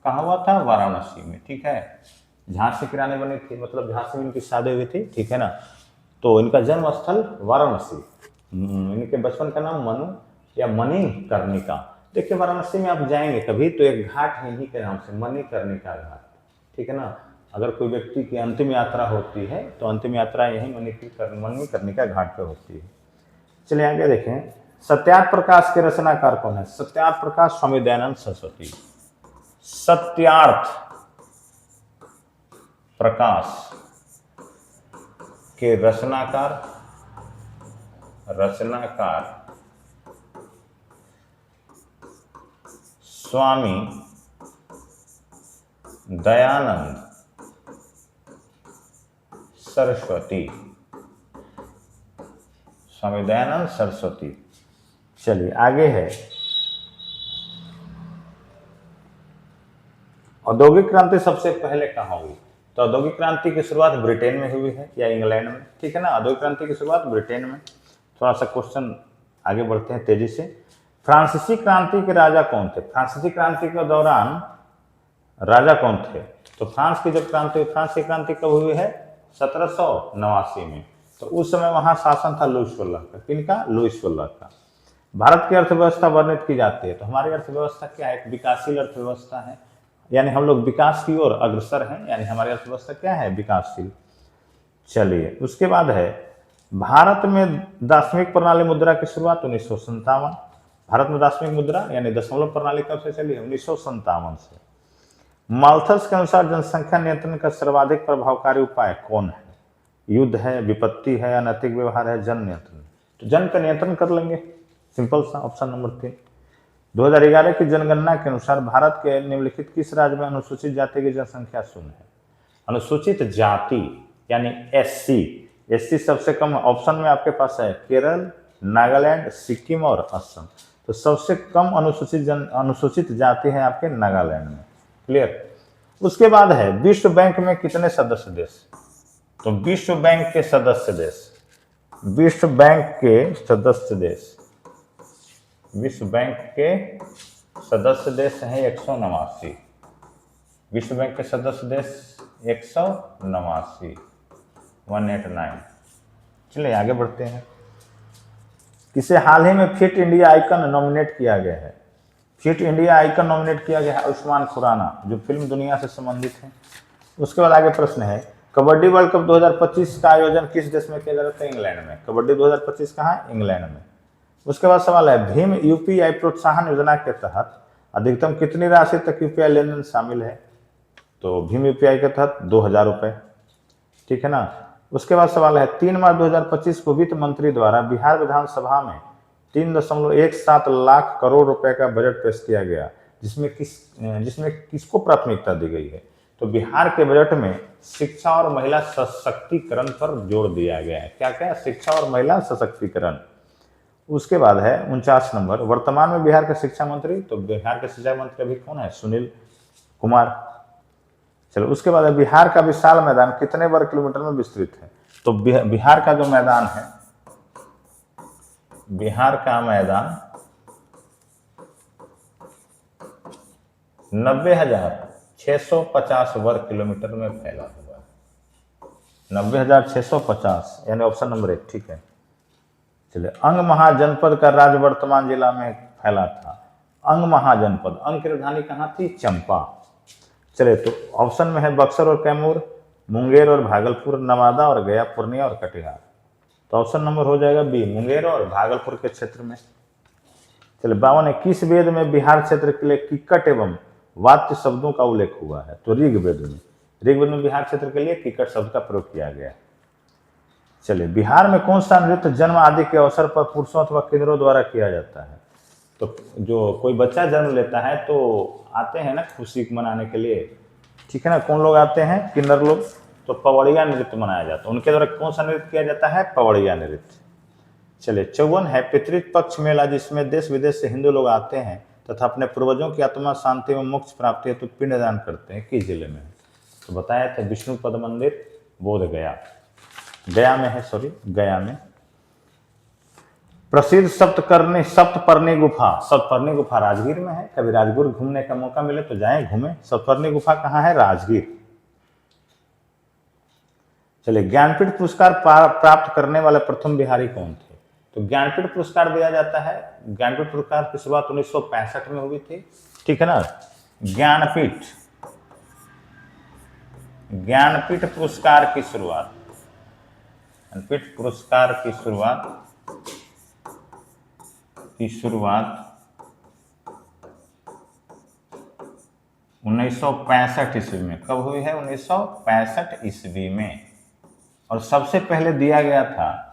A: कहाँ हुआ था? वाराणसी में। ठीक है, झांसी की रानी बनी थी, मतलब झांसी में इनकी शादी हुई थी। ठीक है ना, तो इनका जन्म स्थल वाराणसी। इनके बचपन का नाम मनु या मणिकर्णिका। देखिए वाराणसी में आप जाएंगे कभी तो एक घाट है इन्हीं के नाम से, मणिकर्णिका घाट। ठीक है ना, अगर कोई व्यक्ति की अंतिम यात्रा होती है तो अंतिम यात्रा यही मणिकर्णिका घाट पे होती है। चलिए आगे देखें, सत्यार्थ प्रकाश के रचनाकार कौन है? सत्यार्थ प्रकाश स्वामी दयानंद सरस्वती। सत्यार्थ प्रकाश के रचनाकार स्वामी दयानंद सरस्वती। स्वामी दयानंद सरस्वती। चलिए आगे है, औद्योगिक क्रांति सबसे पहले कहाँ हुई? तो औद्योगिक क्रांति की शुरुआत ब्रिटेन में हुई है या इंग्लैंड में। ठीक है ना, औद्योगिक क्रांति की शुरुआत ब्रिटेन में। थोड़ा सा क्वेश्चन आगे बढ़ते हैं तेजी से। फ्रांसीसी क्रांति के राजा कौन थे? फ्रांसीसी क्रांति के दौरान राजा कौन थे? तो फ्रांस की जब क्रांति, फ्रांस की क्रांति कब हुई है? 1789 में। तो उस समय वहां शासन था लुईस 16 का। किनका? लुईस 16 का। भारत की अर्थव्यवस्था वर्णित की जाती है, तो हमारी अर्थव्यवस्था क्या है? एक विकासशील अर्थव्यवस्था है, यानी हम लोग विकास की ओर अग्रसर हैं, यानी हमारी अर्थव्यवस्था क्या है? विकासशील। चलिए उसके बाद है, भारत में दार्शनिक प्रणाली मुद्रा की शुरुआत 1957। भारत में दार्शनिक मुद्रा यानी दशमलव प्रणाली कब से चली है? 1957 से। माल्थस के अनुसार जनसंख्या नियंत्रण का सर्वाधिक प्रभावकारी उपाय कौन है? युद्ध है, विपत्ति है, अनैतिक व्यवहार है, जन नियंत्रण। तो जन का नियंत्रण कर लेंगे, सिंपल सा, ऑप्शन नंबर 3। 2011 की जनगणना के अनुसार भारत के निम्नलिखित किस राज्य में अनुसूचित जाति की जनसंख्या शून्य है? अनुसूचित जाति यानी एससी सबसे कम ऑप्शन में आपके पास है केरल, नागालैंड, सिक्किम और असम। तो सबसे कम अनुसूचित जाति है आपके नागालैंड में। क्लियर। उसके बाद है, विश्व बैंक में कितने सदस्य देश? तो विश्व बैंक के सदस्य देश, विश्व बैंक के सदस्य देश, विश्व बैंक के सदस्य देश हैं 189। विश्व बैंक के सदस्य देश 189, 189। चलिए आगे बढ़ते हैं। किसे हाल ही में फिट इंडिया आइकन नॉमिनेट किया गया है? फिट इंडिया आइकन नॉमिनेट किया गया है आयुष्मान खुराना, जो फिल्म दुनिया से संबंधित है। उसके बाद आगे प्रश्न है, कबड्डी वर्ल्ड कप 2025 का आयोजन किस देश में किया जा रहा है? इंग्लैंड में। कबड्डी 2025 कहाँ? इंग्लैंड में। उसके बाद सवाल है, भीम यूपीआई प्रोत्साहन योजना के तहत अधिकतम कितनी राशि तक यूपीआई लेनदेन शामिल है? तो भीम यूपीआई के तहत 2000 रुपये। ठीक है ना। उसके बाद सवाल है, 3 मार्च 2025 को वित्त मंत्री द्वारा बिहार विधानसभा में 3.17 लाख करोड़ रुपए का बजट पेश किया गया, जिसमें किसको प्राथमिकता दी गई है? तो बिहार के बजट में शिक्षा और महिला सशक्तिकरण पर जोर दिया गया है। क्या क्या? शिक्षा और महिला सशक्तिकरण। उसके बाद है 49 नंबर, वर्तमान में बिहार के शिक्षा मंत्री, तो बिहार के शिक्षा मंत्री अभी कौन है? सुनील कुमार। चलो उसके बाद है बिहार का विशाल मैदान कितने वर्ग किलोमीटर में विस्तृत है? तो बिहार का जो मैदान है, बिहार का मैदान 90,650 वर्ग किलोमीटर में फैला हुआ है। 90,650 यानी ऑप्शन नंबर 1 ठीक है। चलिए, अंग महाजनपद का राज्य वर्तमान जिला में फैला था। अंग महाजनपद, अंग की राजधानी कहाँ थी? चंपा। चलिए, तो ऑप्शन में है बक्सर और कैमूर, मुंगेर और भागलपुर, नवादा और गया, पूर्णिया और कटिहार। तो ऑप्शन नंबर हो जाएगा बी, मुंगेर और भागलपुर के क्षेत्र में। चलिए, 52 किस वेद में बिहार क्षेत्र के लिए किक्कट एवं वाद्य शब्दों का उल्लेख हुआ है? तो ऋग्वेद में। ऋग्वेद में बिहार क्षेत्र के लिए किक्कट शब्द का प्रयोग किया गया। चलिए, बिहार में कौन सा नृत्य जन्म आदि के अवसर पर पुरुषों अथवा किन्नरों द्वारा किया जाता है? तो जो कोई बच्चा जन्म लेता है तो आते हैं ना खुशी मनाने के लिए, ठीक है ना? कौन लोग आते हैं? किन्नर लोग। तो पवड़िया नृत्य मनाया जाता है उनके द्वारा। कौन सा नृत्य किया जाता है? पवड़िया नृत्य। चलिए, 54 है पितृ पक्ष मेला, जिसमें देश विदेश से हिंदू लोग आते हैं तथा अपने पूर्वजों की आत्मा शांति एवं मोक्ष प्राप्ति हेतु तो पिंडदान करते हैं। किस जिले में? तो बताया था विष्णु पद मंदिर, बोध गया, गया में है, सॉरी गया में। प्रसिद्ध सप्तपर्णी गुफा, सप्तपर्णी गुफा राजगीर में है। कभी राजगीर घूमने का मौका मिले तो जाएं, घूमें। सप्तपर्णी गुफा कहाँ है? राजगीर। चलिए, ज्ञानपीठ पुरस्कार प्राप्त करने वाले प्रथम बिहारी कौन थे? तो ज्ञानपीठ पुरस्कार दिया जाता है। ज्ञानपीठ पुरस्कार की शुरुआत 1965 में हुई थी, ठीक है ना? ज्ञानपीठ पुरस्कार की शुरुआत, ज्ञानपीठ पुरस्कार की शुरुआत 1965 ईस्वी में। कब हुई है? 1965 ईस्वी में। और सबसे पहले दिया गया था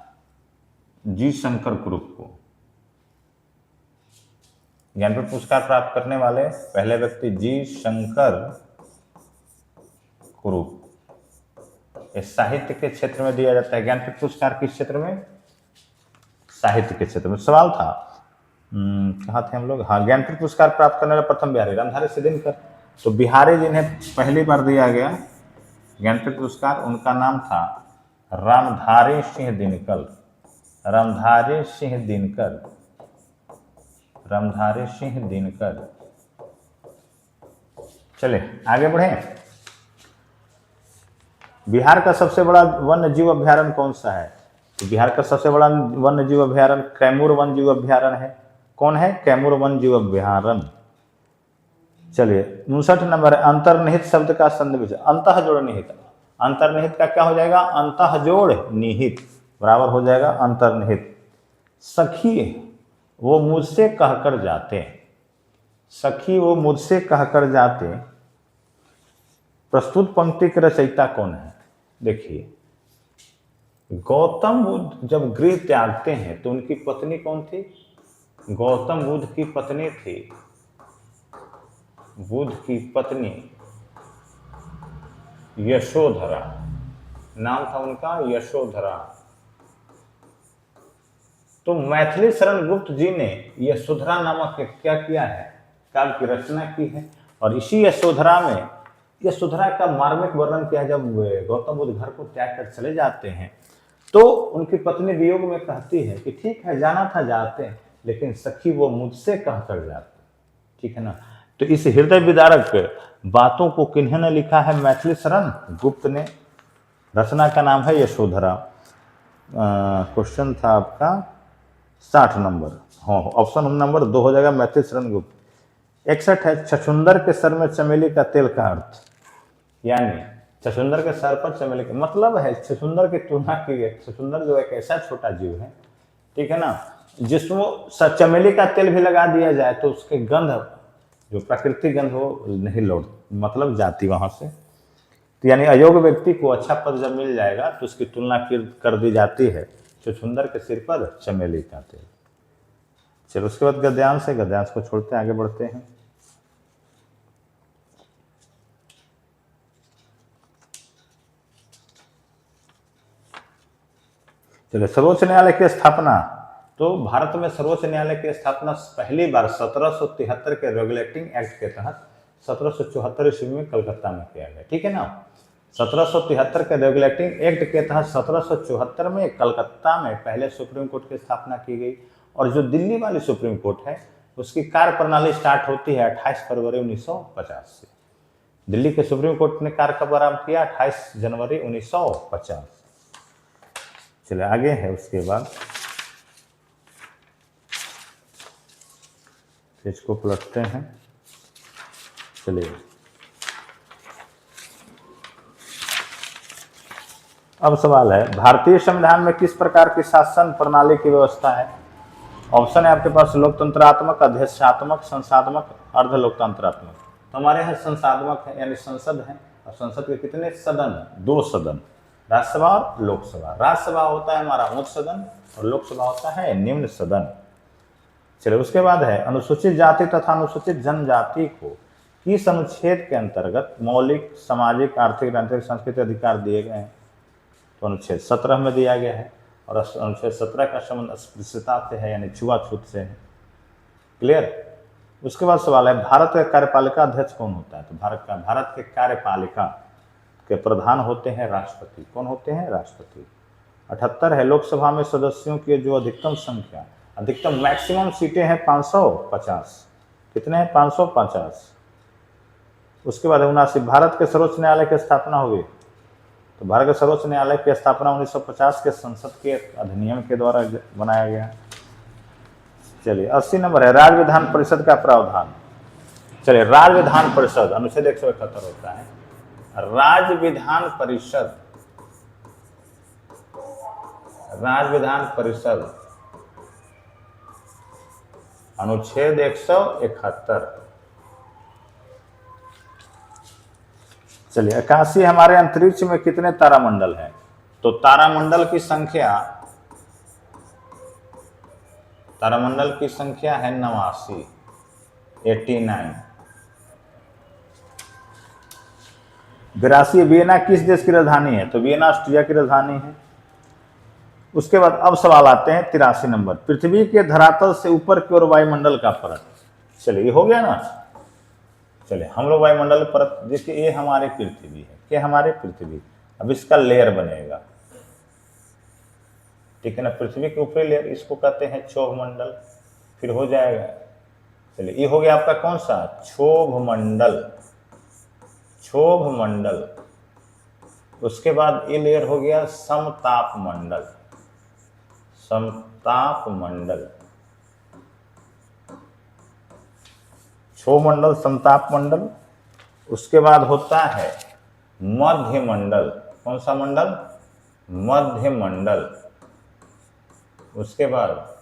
A: जी शंकर कुरूप को। ज्ञानपीठ पुरस्कार प्राप्त करने वाले पहले व्यक्ति जी शंकर कुरूप। इस साहित्य के क्षेत्र में दिया जाता है ज्ञानपीठ पुरस्कार। किस क्षेत्र में? साहित्य के क्षेत्र में। सवाल था कहाँ थे हम लोग? हाँ, ज्ञानपीठ पुरस्कार प्राप्त करने वाले प्रथम बिहारी रामधारी सिद्धिनकर। तो बिहारी जिन्हें पहली बार दिया गया ज्ञानपीठ पुरस्कार, उनका नाम था रामधारी सिंह दिनकर। रामधारी सिंह दिनकर। चले आगे बढ़े। बिहार का सबसे बड़ा वन्य जीव अभ्यारण्य कौन सा है? तो बिहार का सबसे बड़ा वन्य जीव अभ्यारण्य कैमूर वन्य जीव अभ्यारण्य है। कौन है? कैमूर वन्य जीव अभ्यारण्य। चलिए, 59 नंबर है अंतर्निहित शब्द का संदर्भ। अंतःजोड़ निहित, अंतर्निहित का क्या हो जाएगा? अंतःजोड़ निहित बराबर हो जाएगा अंतर्निहित। सखी वो मुझसे कहकर जाते, सखी वो मुझसे कहकर जाते। प्रस्तुत पंक्ति के रचयिता कौन है? देखिए, गौतम बुद्ध जब गृह त्यागते हैं तो उनकी पत्नी कौन थी? गौतम बुद्ध की पत्नी थी, बुद्ध की पत्नी यशोधरा, नाम था उनका यशोधरा। तो मैथिली शरण गुप्त जी ने यशोधरा नामक क्या किया है? काव्य की रचना की है। और इसी यशोधरा में यशोधरा का मार्मिक वर्णन किया है। जब गौतम बुद्ध घर को त्याग कर चले जाते हैं तो उनकी पत्नी वियोग में कहती है कि ठीक है, जाना था जाते हैं, लेकिन सखी वो मुझसे कहकर जाते, ठीक है ना? तो इस हृदय विदारक बातों को किन्होंने लिखा है? मैथिली शरण गुप्त ने। रचना का नाम है यशोधरा। क्वेश्चन था आपका 60 नंबर। हाँ, ऑप्शन नंबर 2 हो जाएगा मैथिली शरण गुप्त। 61 है छछुंदर के सर में चमेली का तेल का अर्थ। यानी छछुंदर के सर पर चमेली का मतलब है छछुंदर की तुलना की गई। छछुंदर जो एक ऐसा छोटा जीव है, ठीक है ना, जिसमें चमेली का तेल भी लगा दिया जाए तो उसके गंध, जो प्राकृतिक गंध हो, नहीं लौट, मतलब जाती वहां से। तो यानी अयोग्य व्यक्ति को अच्छा पद जब मिल जाएगा तो उसकी तुलना कर दी जाती है छछुंदर के सिर पर चमेली का तेल। चलो उसके बाद गद्यांश को छोड़ते हैं, आगे बढ़ते हैं। चलिए, सर्वोच्च न्यायालय की स्थापना। तो भारत में सर्वोच्च न्यायालय की स्थापना पहली बार 1773 के रेगुलेटिंग एक्ट के तहत 1774 ईस्वी में कलकत्ता में किया गया। ठीक है ना, 1773 के रेगुलेटिंग एक्ट के तहत 1774 में कलकत्ता में पहले सुप्रीम कोर्ट की स्थापना की गई। और जो दिल्ली वाली सुप्रीम कोर्ट है उसकी कार्य प्रणाली स्टार्ट होती है 28 फरवरी 1950 से। दिल्ली के सुप्रीम कोर्ट ने कार्य कब आरंभ किया? 28 जनवरी 1950। चलिए आगे है, उसके बाद इसको पलटते हैं। चलिए, अब सवाल है, भारतीय संविधान में किस प्रकार की शासन प्रणाली की व्यवस्था है? ऑप्शन है आपके पास लोकतंत्रात्मक, अध्यक्षात्मक, संसदात्मक, अर्ध लोकतंत्रात्मक। तो हमारे यहाँ संसदात्मक है, यानी संसद है। और संसद के कितने सदन? 2 सदन, राज्यसभा और लोकसभा। राज्यसभा होता है हमारा उच्च सदन और लोकसभा होता है निम्न सदन। चलिए, उसके बाद है, अनुसूचित जाति तथा अनुसूचित जनजाति को किस अनुच्छेद के अंतर्गत मौलिक सामाजिक, आर्थिक, राजनीतिक, सांस्कृतिक अधिकार दिए गए हैं? तो अनुच्छेद 17 में दिया गया है। और अनुच्छेद 17 का संबंध अस्पृश्यता से है, यानी छुआछूत से है। क्लियर? उसके बाद सवाल है, भारत का कार्यपालिका अध्यक्ष कौन होता है? तो भारत के कार्यपालिका के प्रधान होते हैं राष्ट्रपति। कौन होते हैं? राष्ट्रपति। 78 है, लोकसभा में सदस्यों की जो अधिकतम संख्या, अधिकतम मैक्सिमम सीटें हैं 550। कितने हैं? 550। उसके बाद 79, भारत के सर्वोच्च न्यायालय की स्थापना हुई। तो भारत के सर्वोच्च न्यायालय की स्थापना 1950 के संसद के अधिनियम के द्वारा बनाया गया। चलिए, 80 नंबर है, राज्य विधान परिषद का प्रावधान। चलिए, राज्य विधान परिषद अनुच्छेद 171 होता है। राज्य विधान परिषद, राज्य विधान परिषद अनुच्छेद 171। चलिए, 81, हमारे अंतरिक्ष में कितने तारामंडल हैं? तो तारामंडल की संख्या है 89, 89। 82, वियना किस देश की राजधानी है? तो वियना ऑस्ट्रिया की राजधानी है। उसके बाद अब सवाल आते हैं 83 नंबर, पृथ्वी के धरातल से ऊपर की ओर वायुमंडल का परत। चलिए, ये हो गया ना। चलिए, हम लोग वायुमंडल परत, देखिए ये हमारी पृथ्वी है, क्या हमारी पृथ्वी। अब इसका लेयर बनेगा, ठीक है ना, पृथ्वी के ऊपरी लेयर, इसको कहते हैं क्षोभ मंडल। फिर हो जाएगा, चलिए ये हो गया आपका कौन सा? क्षोभ मंडल, क्षोभ मंडल। उसके बाद ये लेयर हो गया समताप मंडल, समताप मंडल। क्षोभ मंडल, समताप मंडल। उसके बाद होता है मध्य मंडल। कौन सा मंडल? मध्य मंडल। उसके बाद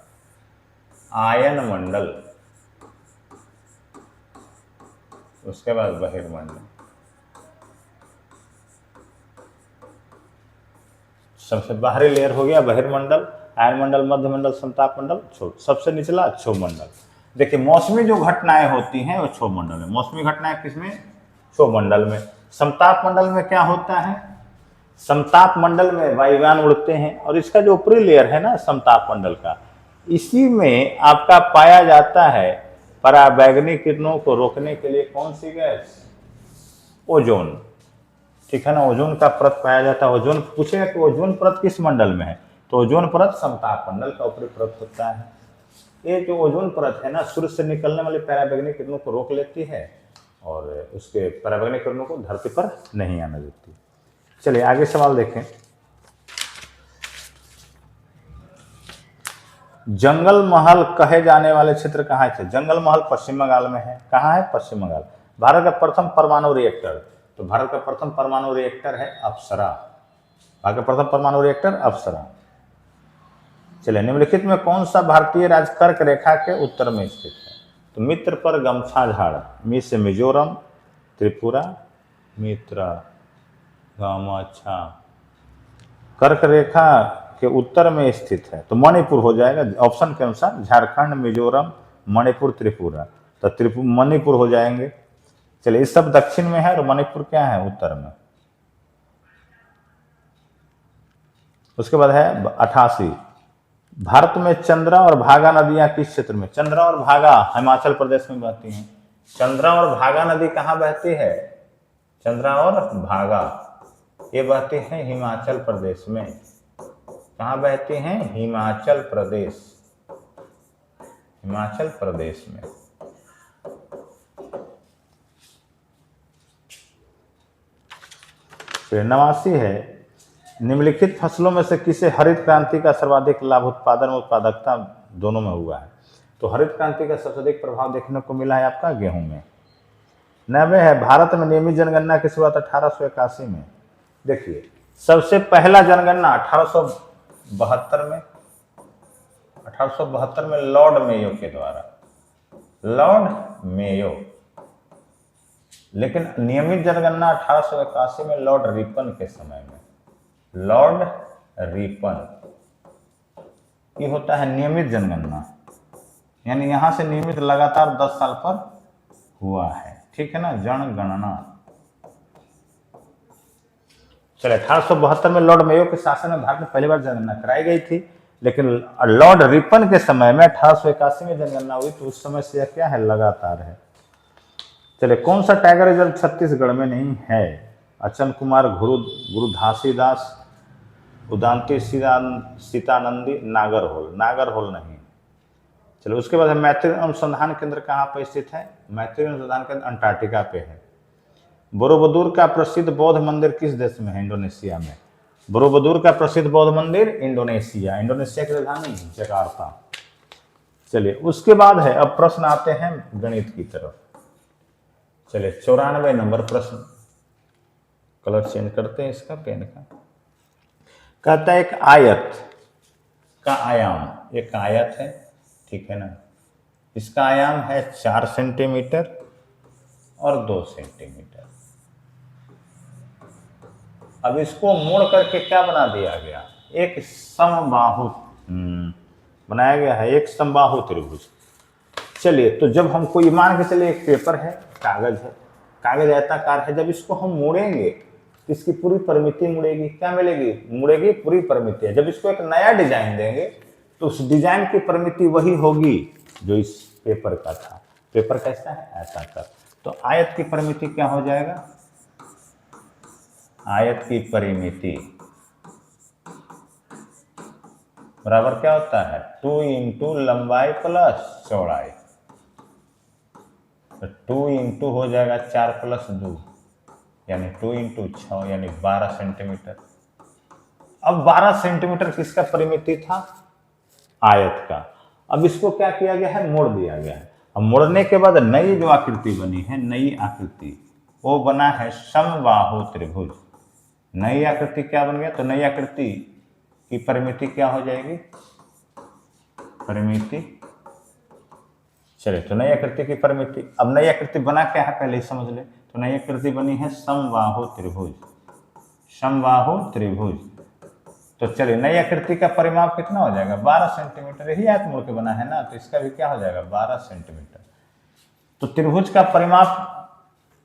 A: आयन मंडल। उसके बाद बहिर्मंडल। सबसे बाहरी लेयर हो गया बहिर्मंडल, आयन मंडल, मध्य मंडल, समताप मंडल, क्षोभ। सबसे निचला क्षोभ मंडल। देखिए, मौसमी जो घटनाएं होती हैं वो क्षोभ मंडल में। मौसमी घटनाएं किसमें? क्षोभ मंडल में। समताप मंडल में क्या होता है? समताप मंडल में वायुयान उड़ते हैं। और इसका जो ऊपरी लेयर है ना समताप मंडल का, इसी में आपका पाया जाता है पराबैंगनी किरणों को रोकने के लिए कौन सी गैस? ओजोन। ठीक है ना, ओजोन का परत पाया जाता है। ओजोन पूछेगा कि ओजोन परत किस मंडल में है? तो ओजोन परत समताप मंडल का ऊपरी परत होता है। ये जो ओजोन परत है ना, सूर्य से निकलने वाली पराबैंगनी किरणों को रोक लेती है और उसके पराबैंगनी किरणों को धरती पर नहीं आने देती। चलिए आगे सवाल देखें। जंगल महल कहे जाने वाले क्षेत्र कहाँ थे? जंगल महल पश्चिम बंगाल में है। कहाँ है? पश्चिम बंगाल। भारत का प्रथम परमाणु रिएक्टर, तो भारत का प्रथम परमाणु रिएक्टर है अप्सरा। भारत का प्रथम परमाणु रिएक्टर अप्सरा। चलिए, निम्नलिखित में कौन सा भारतीय राज्य कर्क रेखा के उत्तर में स्थित है? तो मित्र पर गमछा झाड़, मी से मिजोरम, त्रिपुरा, मित्र गमछा, कर्क रेखा के उत्तर में स्थित है। तो मणिपुर हो जाएगा ऑप्शन के अनुसार, झारखंड, मिजोरम, मणिपुर, त्रिपुरा। तो मणिपुर हो जाएंगे। चलिए, इस सब दक्षिण में है और मणिपुर क्या है? उत्तर में। उसके बाद है 88, भारत में चंद्रा और भागा नदियां किस क्षेत्र में? चंद्रा और भागा हिमाचल प्रदेश में बहती हैं। चंद्रा और भागा नदी कहाँ बहती है? चंद्रा और भागा ये बहती हैं हिमाचल प्रदेश में। कहाँ बहती हैं? हिमाचल प्रदेश, हिमाचल प्रदेश में। फिर 89 है, निम्नलिखित फसलों में से किसे हरित क्रांति का सर्वाधिक लाभ उत्पादन और उत्पादकता दोनों में हुआ है? तो हरित क्रांति का सबसे अधिक प्रभाव देखने को मिला है आपका गेहूं में। 90 है, भारत में नियमित जनगणना की शुरुआत 1881 में। देखिए सबसे पहला जनगणना 1872 में, 1872 में लॉर्ड मेयो के द्वारा, लॉर्ड मेयो। लेकिन नियमित जनगणना 1881 में लॉर्ड रिपन के समय में, लॉर्ड रिपन। ये होता है नियमित जनगणना, यानी यहां से नियमित लगातार 10 साल पर हुआ है, ठीक है ना, जनगणना। चलिए 1872 में लॉर्ड मेयो के शासन में भारत में पहली बार जनगणना कराई गई थी, लेकिन लॉर्ड रिपन के समय में 1881 में जनगणना हुई, तो उस समय से क्या है, लगातार है। चलिए कौन सा टाइगर रिजर्व छत्तीसगढ़ में नहीं है? अचन कुमार, गुरु घासीदास, उदांती सीतानंदी, नागरहोल। नागरहोल नहीं। चलो उसके बाद मैत्री अनुसंधान केंद्र कहाँ पर स्थित है? मैत्री अनुसंधान केंद्र अंटार्कटिका पे है। बोरोबुदुर का प्रसिद्ध बौद्ध मंदिर किस देश में है? इंडोनेशिया में। बोरोबुदुर का प्रसिद्ध बौद्ध मंदिर इंडोनेशिया, इंडोनेशिया की राजधानी जकार्ता। चलिए उसके बाद है, अब प्रश्न आते हैं गणित की तरफ। चलिए 94 नंबर प्रश्न, कलर चेंज करते हैं इसका पेन का। कहता है एक आयत का आयाम, एक आयत है, ठीक है ना, इसका आयाम है 4 सेंटीमीटर और 2 सेंटीमीटर। अब इसको मोड़ करके क्या बना दिया गया? एक समबाहु बनाया गया है, एक समबाहु त्रिभुज। चलिए तो जब हम कोई मान के चलिए एक पेपर है, कागज है, कागज आयताकार है, जब इसको हम मोड़ेंगे तो इसकी पूरी परिमिति मुड़ेगी। क्या मिलेगी? मुड़ेगी पूरी परिमिति। जब इसको एक नया डिजाइन देंगे तो उस डिजाइन की परिमिति वही होगी जो इस पेपर का था। पेपर कैसा है? आयताकार। तो आयत की परिमिति क्या हो जाएगा? आयत की परिमिति बराबर क्या होता है? 2 इंटू लंबाई प्लस चौड़ाई। तो 2 इंटू हो जाएगा 4 प्लस 2 यानी 2 इंटू 6 यानी 12 सेंटीमीटर। अब 12 सेंटीमीटर किसका परिमिति था? आयत का। अब इसको क्या किया गया है? मोड़ दिया गया है। अब मोड़ने के बाद नई जो आकृति बनी है, नई आकृति, वो बना है समबाहु त्रिभुज। नई आकृति क्या बन गया? तो नई आकृति की परिमिति क्या हो जाएगी? परिमिति। चलिए तो नई आकृति की परिमिति, अब नई आकृति बना क्या है पहले ही समझ ले। तो नई आकृति बनी है समबाहु त्रिभुज, समबाहु त्रिभुज। तो चलिए नई आकृति का परिमाप कितना हो जाएगा? 12 सेंटीमीटर। यही आयत मोड़ के बना है ना, तो इसका भी क्या हो जाएगा? 12 सेंटीमीटर। तो त्रिभुज का परिमाप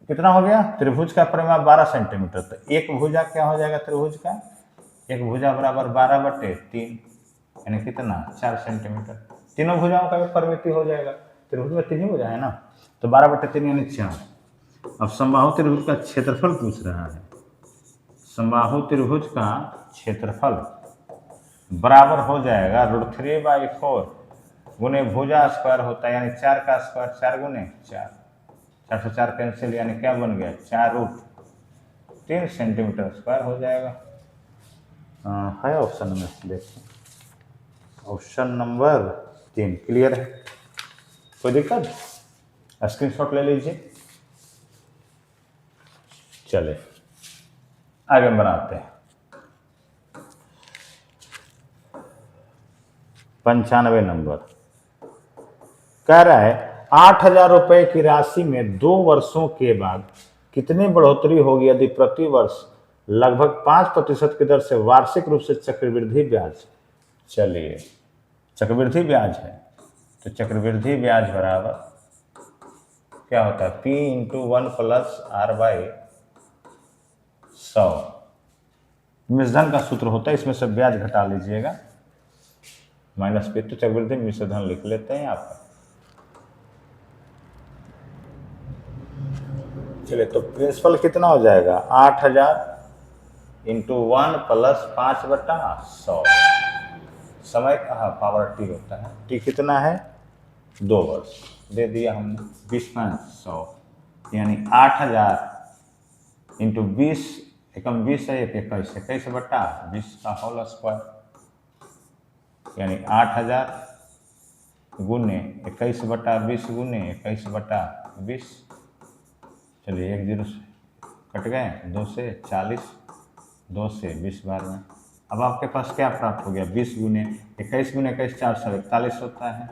A: कितना हो गया? त्रिभुज का परिमाप 12 सेंटीमीटर। तो एक भुजा क्या हो जाएगा त्रिभुज का? एक भुजा बराबर 12/3 यानी कितना? 4 सेंटीमीटर। तीनों भुजाओं का भी परिमिति हो जाएगा। त्रिभुज में 3 ही भुजा है ना, तो 12/3 यानी 4। अब समबाहु त्रिभुज का क्षेत्रफल पूछ रहा है। समबाहु त्रिभुज का क्षेत्रफल बराबर हो जाएगा √3/4 गुने भुजा स्क्वायर होता है, यानी 4 का स्क्वायर 4 गुने 4, 4 से 4 कैंसिल, यानी क्या बन गया? 4√3 सेंटीमीटर स्क्वायर हो जाएगा। है ऑप्शन में, देखिए ऑप्शन नंबर 3 क्लियर है। कोई दिक्कत? स्क्रीनशॉट ले लीजिए। चले आगे बढ़ाते हैं। 95 नंबर कह रहा है 8,000 रुपए की राशि में 2 वर्षों के बाद कितनी बढ़ोतरी होगी यदि प्रति वर्ष लगभग 5% की दर से वार्षिक रूप से चक्रवृद्धि ब्याज। चलिए चक्रवृद्धि ब्याज है, तो चक्रवृद्धि ब्याज बराबर क्या होता है? P × 1 + R/100। मिश्रधन का सूत्र होता है, इसमें से ब्याज घटा लीजिएगा माइनस पे, तो चक्रवृद्धि मिश्रधन लिख लेते हैं आप। चलिए, तो प्रिंसिपल कितना हो जाएगा 8000 इंटू 1 प्लस 5/100। समय का पावर टी होता है, टी कितना है 2 वर्ष, दे दिया हमने 20/100, यानी 8000 इंटू 20 एकम 20 है 21, 21/20 का होल स्क्वायर, यानी 8000 गुने 21/20 गुने 21/20। चलिए 1 0 कट गए, 2 से 40, 2 से 20 बार में। अब आपके पास क्या प्राप्त हो गया 20 गुने 21 गुने 21 441 होता है।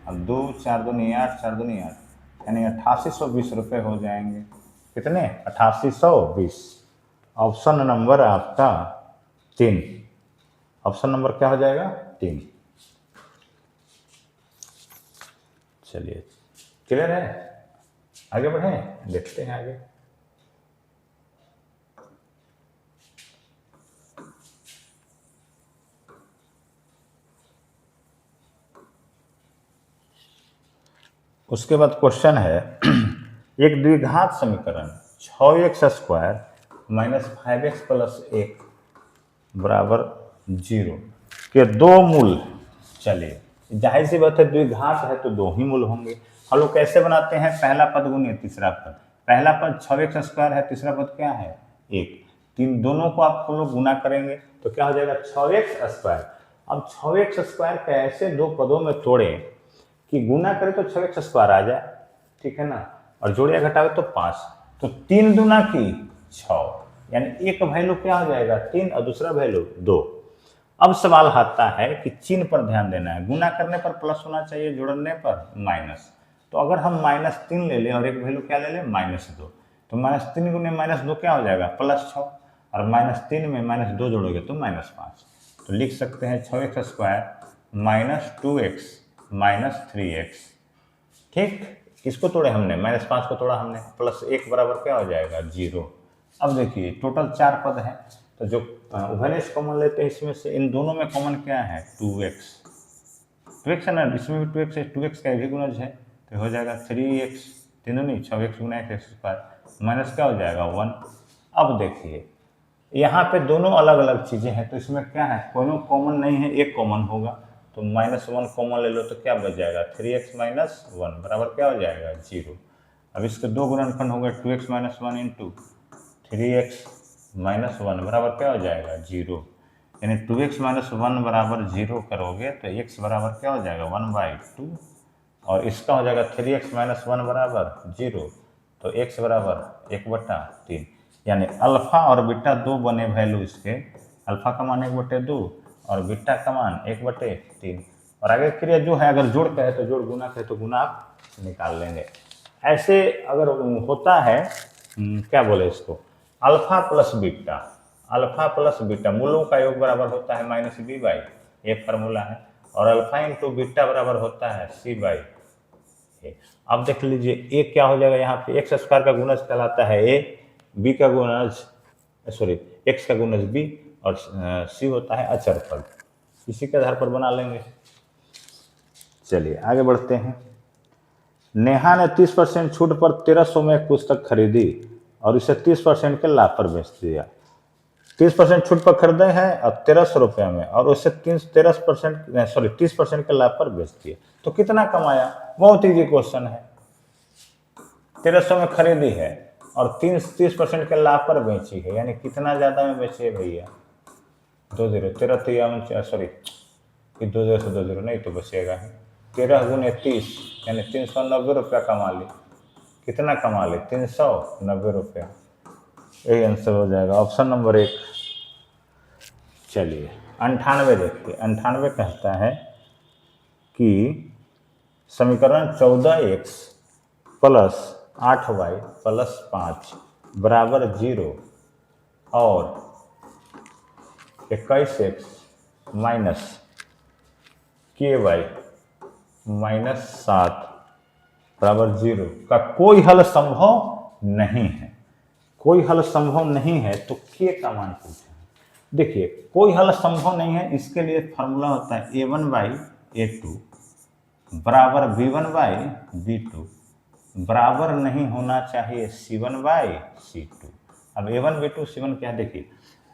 A: अब 2 4 दूनी 8 4 दूनी 8, यानी 8820 रुपये हो जाएंगे। कितने 8820। ऑप्शन नंबर आपका 3, ऑप्शन नंबर क्या हो जाएगा 3। चलिए क्लियर है, आगे बढ़ें, देखते हैं आगे। उसके बाद क्वेश्चन है एक द्विघात समीकरण 6x² माइनस 5x प्लस 1 बराबर 0 के दो मूल। चलिए जाहिर सी बात है द्विघात है तो 2 ही मूल होंगे। हम लोग कैसे बनाते हैं, पहला पद गुने तीसरा पद। पहला पद 6x² है, तीसरा पद क्या है 1, तीन दोनों को आप लोग गुना करेंगे तो क्या हो जाएगा 6x²। अब 6x² कैसे दो पदों में तोड़े कि गुना करें तो 6x² आ जाए, ठीक है ना, और जोड़िया घटावे तो 5, तो 3 दूना की 6, यानी एक वैल्यू क्या हो जाएगा 3 और दूसरा वैल्यू 2। अब सवाल आता है कि चिन्ह पर ध्यान देना है, गुना करने पर प्लस होना चाहिए, जोड़ने पर माइनस। तो अगर हम -3 ले लें और एक वैल्यू क्या ले लें -2, तो -3 गुने -2 क्या हो जाएगा +6, और -3 में -2 जोड़ोगे तो -5। तो लिख सकते हैं 6x² -2x -3x। ठीक, किसको तोड़े हमने -5 को तोड़ा हमने, +1 बराबर क्या हो जाएगा 0। अब देखिए टोटल 4 पद हैं, तो जो उभयनिष्ठ कॉमन लेते हैं इसमें से इन दोनों में कॉमन क्या है 2x, 2x है ना, इसमें भी 2x है, 2x का भी गुणज है तो हो जाएगा 3x, तीनों नहीं 6x गुना x² माइनस क्या हो जाएगा 1। अब देखिए यहाँ पे दोनों अलग अलग चीज़ें हैं, तो इसमें क्या है कोई कॉमन नहीं है, एक कॉमन होगा, तो -1 कॉमन ले लो तो क्या बच जाएगा 3x - 1 बराबर क्या हो जाएगा 0। अब इसके दो गुणनखंड हो गए 2x - 1 इंटू 3x - 1 बराबर क्या हो जाएगा 0, यानी 2x - 1 बराबर 0 करोगे तो x बराबर क्या हो जाएगा 1/2, और इसका हो जाएगा 3x - 1 बराबर 0, तो x बराबर 1/3, यानी अल्फा और बीटा दो बने वैल्यू इसके, अल्फा का मान 1/2 और बीटा का मान 1/3। और आगे क्रिया जो है अगर जोड़ का है तो जोड़, गुना का है तो गुना आप निकाल लेंगे। ऐसे अगर होता है क्या बोले इसको alpha plus beta, alpha plus beta मूलों का योग बराबर होता है -b/, ये फार्मूला है, और अल्फा इंटू बीटा बराबर होता है c/a। अब देख लीजिए ए क्या हो जाएगा, यहाँ पे x² का गुणज कहलाता है a, b का गुणज सॉरी x का गुणज b, और c होता है अचर पद, इसी के आधार पर बना लेंगे। चलिए आगे बढ़ते हैं। नेहा ने 30% छूट पर 1300 में एक पुस्तक खरीदी और इसे 30% के लाभ पर बेच दिया। 30% छूट पर खरीदे हैं और 1300 रुपये में, और उसे 30% के लाभ पर बेच दिया, तो कितना कमाया। बहुत इजी क्वेश्चन है, 1300 में खरीदी है और 30% के लाभ पर बेची है, यानी कितना ज़्यादा में बेची है भैया 2 0, 13 सॉरी 2 0 से 2 0 नहीं तो बचेगा 13 गुने 30, यानी 390 रुपया कमा ली। कितना कमा ली 390 रुपया, यही आंसर हो जाएगा ऑप्शन नंबर 1। चलिए 98 देखिए, 98 कहता है कि समीकरण 14x प्लस 8y प्लस 5 बराबर 0 और 21x माइनस ky माइनस 7 बराबर 0 का कोई हल संभव नहीं है। कोई हल संभव नहीं है तो के का मान पूछे, देखिए कोई हल संभव नहीं है, इसके लिए फार्मूला होता है A1/A2 बराबर B1/B2 बराबर नहीं होना चाहिए C1/C2। अब A1 B2 C1 क्या देखिए,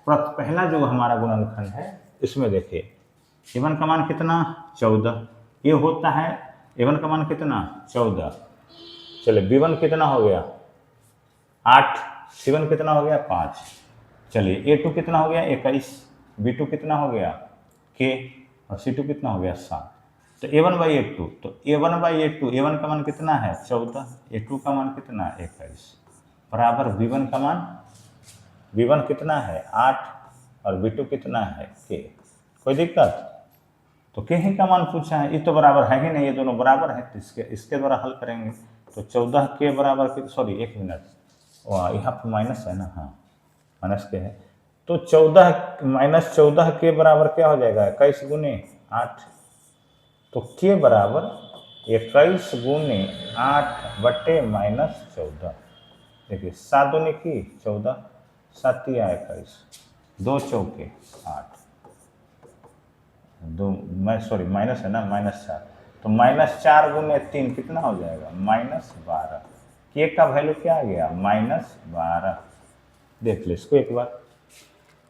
A: पहला जो हमारा गुणनखंड है इसमें देखिए A1 का मान कितना 14, ये होता है A1 का मान कितना 14, चलिए B1 कितना हो गया 8, C1 कितना हो गया 5, चलिए A2 कितना हो गया 21, B2 कितना हो गया K और C2 कितना हो गया 7। तो A1/A2, तो A1/A2 A1 का मान कितना है 14, A2 का मान कितना 21 बराबर B1 का मान, B1 कितना है 8 और B2 कितना है K। कोई दिक्कत? तो K ही का मान पूछा है, ये तो बराबर है ही नहीं, ये दोनों बराबर है, तो इसके द्वारा हल करेंगे। तो 14K बराबर, सॉरी एक मिनट, यहाँ पर माइनस है ना, हाँ माइनस के है, तो 14 बराबर क्या हो जाएगा 21 गुने 8, तो K बराबर 21 गुने 8 बटे -14। देखिए 7 दूनी की 14, 7 या 21, 2 चौके 8, दो मैं सॉरी माइनस है ना -4, तो -4 गुने 3 कितना हो जाएगा -12। K का वैल्यू क्या आ गया -12। देख ले इसको एक बार,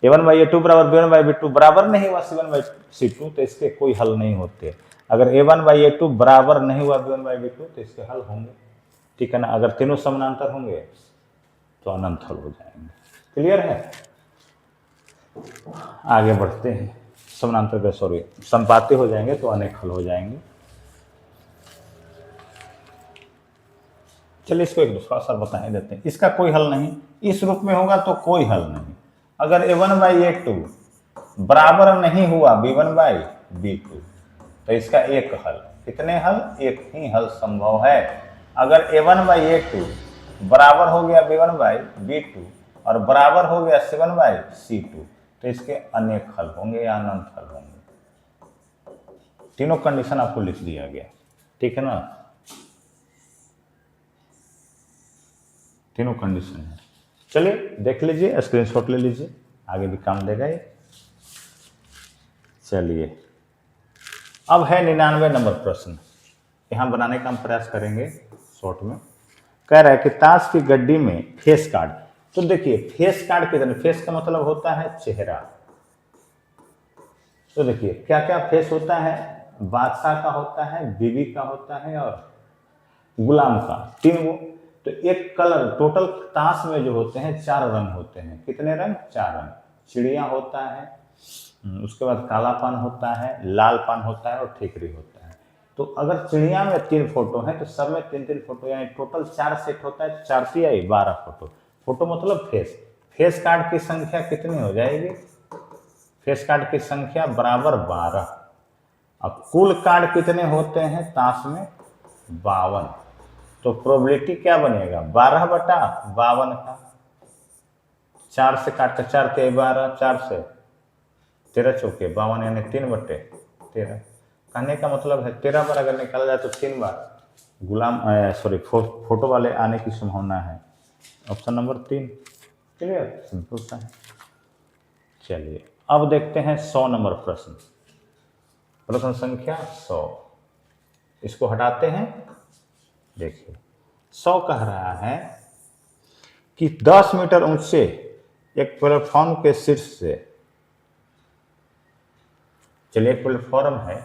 A: A1/A2 बराबर B1/B2 बराबर नहीं हुआ C1/C2, तो इसके कोई हल नहीं होते। अगर A1/A2 बराबर नहीं हुआ B1/B2 तो इसके हल होंगे, ठीक है ना। अगर तीनों समानांतर होंगे तो अनंत हल हो जाएंगे। क्लियर है? आगे बढ़ते हैं, समानांतर का सॉरी संपाती हो जाएंगे तो अनेक हल हो जाएंगे। चलिए इसको एक दूसरा सा बता देते हैं, इसका कोई हल नहीं, इस रूप में होगा तो कोई हल नहीं। अगर A1/A2 बराबर नहीं हुआ B1/B2 तो इसका एक हल, कितने हल, एक ही हल संभव है। अगर A1/A2 बराबर हो गया B1/B2 और बराबर हो गया C1/C2 तो इसके अनेक हल होंगे या अनंत हल होंगे। तीनों कंडीशन आपको लिख दिया गया, ठीक है ना, तीनों कंडीशन है। चलिए देख लीजिए, स्क्रीनशॉट ले लीजिए, आगे भी काम देगा ये। चलिए अब है 99 नंबर प्रश्न, यहाँ बनाने का हम प्रयास करेंगे शॉर्ट में। कह रहा है कि ताश की गड्डी में फेस कार्ड, तो देखिए फेस कार्ड कितने, फेस का मतलब होता है चेहरा, तो देखिए क्या क्या फेस होता है, बादशाह का होता है, बीवी का होता है और गुलाम का, 3 गो। तो एक कलर, टोटल ताश में जो होते हैं 4 रंग होते हैं, कितने रंग 4 रंग, चिड़िया होता है, उसके बाद काला पान होता है, लाल पान होता है और ठिकरी होता है। तो अगर चिड़िया में 3 फोटो हैं तो सब में 3-3 फोटो, यानी टोटल 4 सेट होता है, 4 या 12 फोटो। फोटो मतलब फेस, फेस कार्ड की संख्या कितनी हो जाएगी, फेस कार्ड की संख्या बराबर 12। अब कुल कार्ड कितने होते हैं ताश में 52, तो प्रोबेबिलिटी क्या बनेगा 12/52 का, 4 से काटकर 4 के 12, 4 से 13 चौके 52 यानी 3/13। कहने का मतलब है 13 बार अगर निकाला जाए तो 3 बार गुलाम सॉरी फोटो वाले आने की संभावना है। Option number 3। क्लियर, सिंपल सा है। चलिए अब देखते हैं 100 नंबर प्रश्न, प्रश्न संख्या 100। इसको हटाते हैं। देखिए 100 कह रहा है कि 10 मीटर ऊंचे एक प्लेटफॉर्म के शीर्ष से, चलिए एक प्लेटफॉर्म है,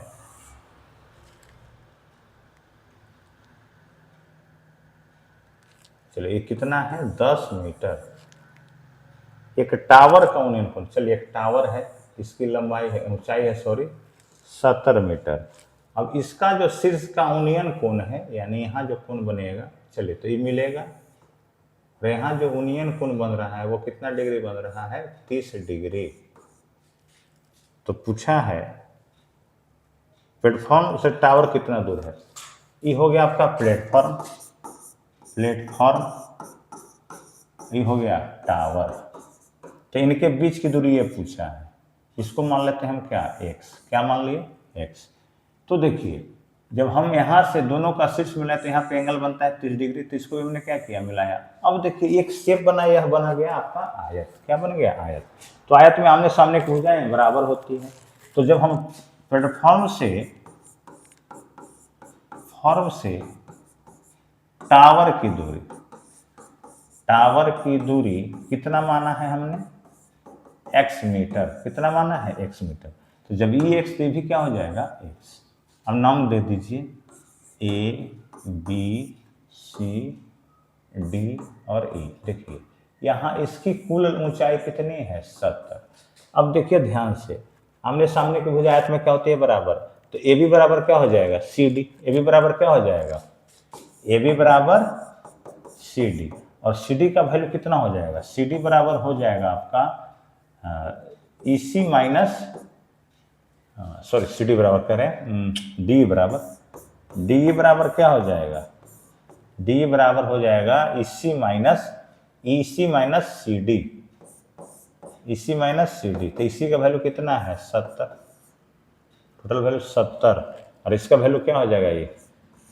A: चलिए ये कितना है 10 मीटर, एक टावर का यूनियन कोण, चलिए एक टावर है, इसकी लंबाई है, ऊंचाई है सॉरी 70 मीटर। अब इसका जो शीर्ष का यूनियन कोण है, यानी यहाँ जो कोण बनेगा, चलिए तो ये मिलेगा, और यहाँ जो यूनियन कोण बन रहा है वो कितना डिग्री बन रहा है 30 डिग्री। तो पूछा है प्लेटफॉर्म से टावर कितना दूर है, ये हो गया आपका प्लेटफॉर्म, ये हो गया टावर, तो इनके बीच की दूरी ये पूछा है, इसको मान लेते हैं हम क्या x, क्या मान लिए x। तो देखिए जब हम यहाँ से दोनों का शीर्ष मिलाए तो यहाँ पे एंगल बनता है 30 डिग्री, तो इसको भी हमने क्या किया, मिलाया। अब देखिए एक शेप बना, यह बना गया आपका आयत। क्या बन गया, आयत। तो आयत में आमने सामने की भुजाएं बराबर होती हैं। तो जब हम प्लेटफॉर्म से टावर की दूरी कितना माना है हमने, x मीटर। कितना माना है, x मीटर। तो जब ये x, तो ये भी क्या हो जाएगा, x। अब नाम दे दीजिए A, B, C, D और E। देखिए यहाँ इसकी कुल ऊंचाई कितनी है, 70। अब देखिए ध्यान से, आमने सामने की भुजा आयत में क्या होती है, बराबर। तो ए बी बराबर क्या हो जाएगा, CD। ए बी बराबर क्या हो जाएगा, ए बी बराबर CD। और CD का वैल्यू कितना हो जाएगा, CD बराबर हो जाएगा आपका EC माइनस, सॉरी CD बराबर करें, D बराबर क्या हो जाएगा, D बराबर हो जाएगा EC माइनस CD। तो इसी का वैल्यू कितना है, 70। टोटल वैल्यू 70, और इसका वैल्यू क्या हो जाएगा, ये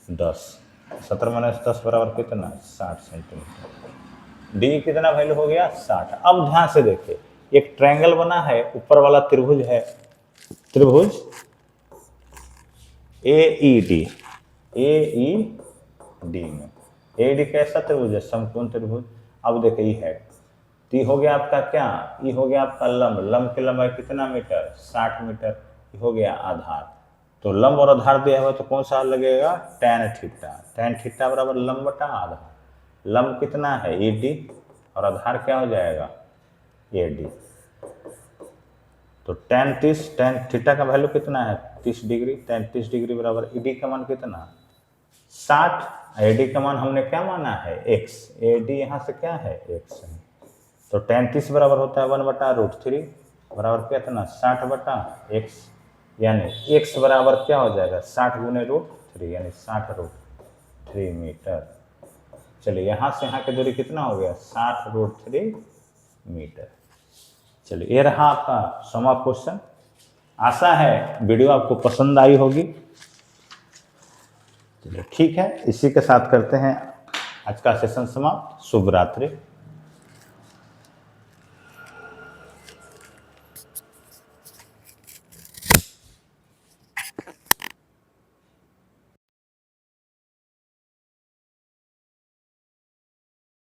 A: 10। 70 माइनस 10 बराबर कितना, 60 सेंटीमीटर। डी कितना वैल्यू हो गया, 60। अब ध्यान से देखिए, एक ट्रायंगल बना है, ऊपर वाला त्रिभुज है, त्रिभुज AED में। AED कैसा त्रिभुज है, समकोण त्रिभुज। अब देखिए ये है, तो हो गया आपका क्या, ये हो गया आपका लंब की लंबाई कितना मीटर, 60 मीटर। ये हो गया आधार। तो लंब और आधार दिया हुआ तो कौन सा लगेगा, tan थीटा बराबर लंब बटा आधार। लंब कितना है, AD, और आधार क्या हो जाएगा, AD। तो tan थीटा का वैल्यू कितना है, 30 डिग्री। tan 30 डिग्री बराबर AD का मान कितना, 60। AD का मान हमने क्या माना है, x। AD यहाँ से क्या है, x है। तो tan 30 बराबर होता है 1/√3 बराबर कितना, 60 बटा x। यानी x बराबर क्या हो जाएगा, 60 गुने √3, यानी 60√3 मीटर। चलिए यहाँ से यहाँ की दूरी कितना हो गया, 60√3 मीटर। चलिए ये रहा आपका सम ऑफ क्वेश्चन। आशा है वीडियो आपको पसंद आई होगी। चलिए ठीक है, इसी के साथ करते हैं आज का सेशन समाप्त। शुभ रात्रि।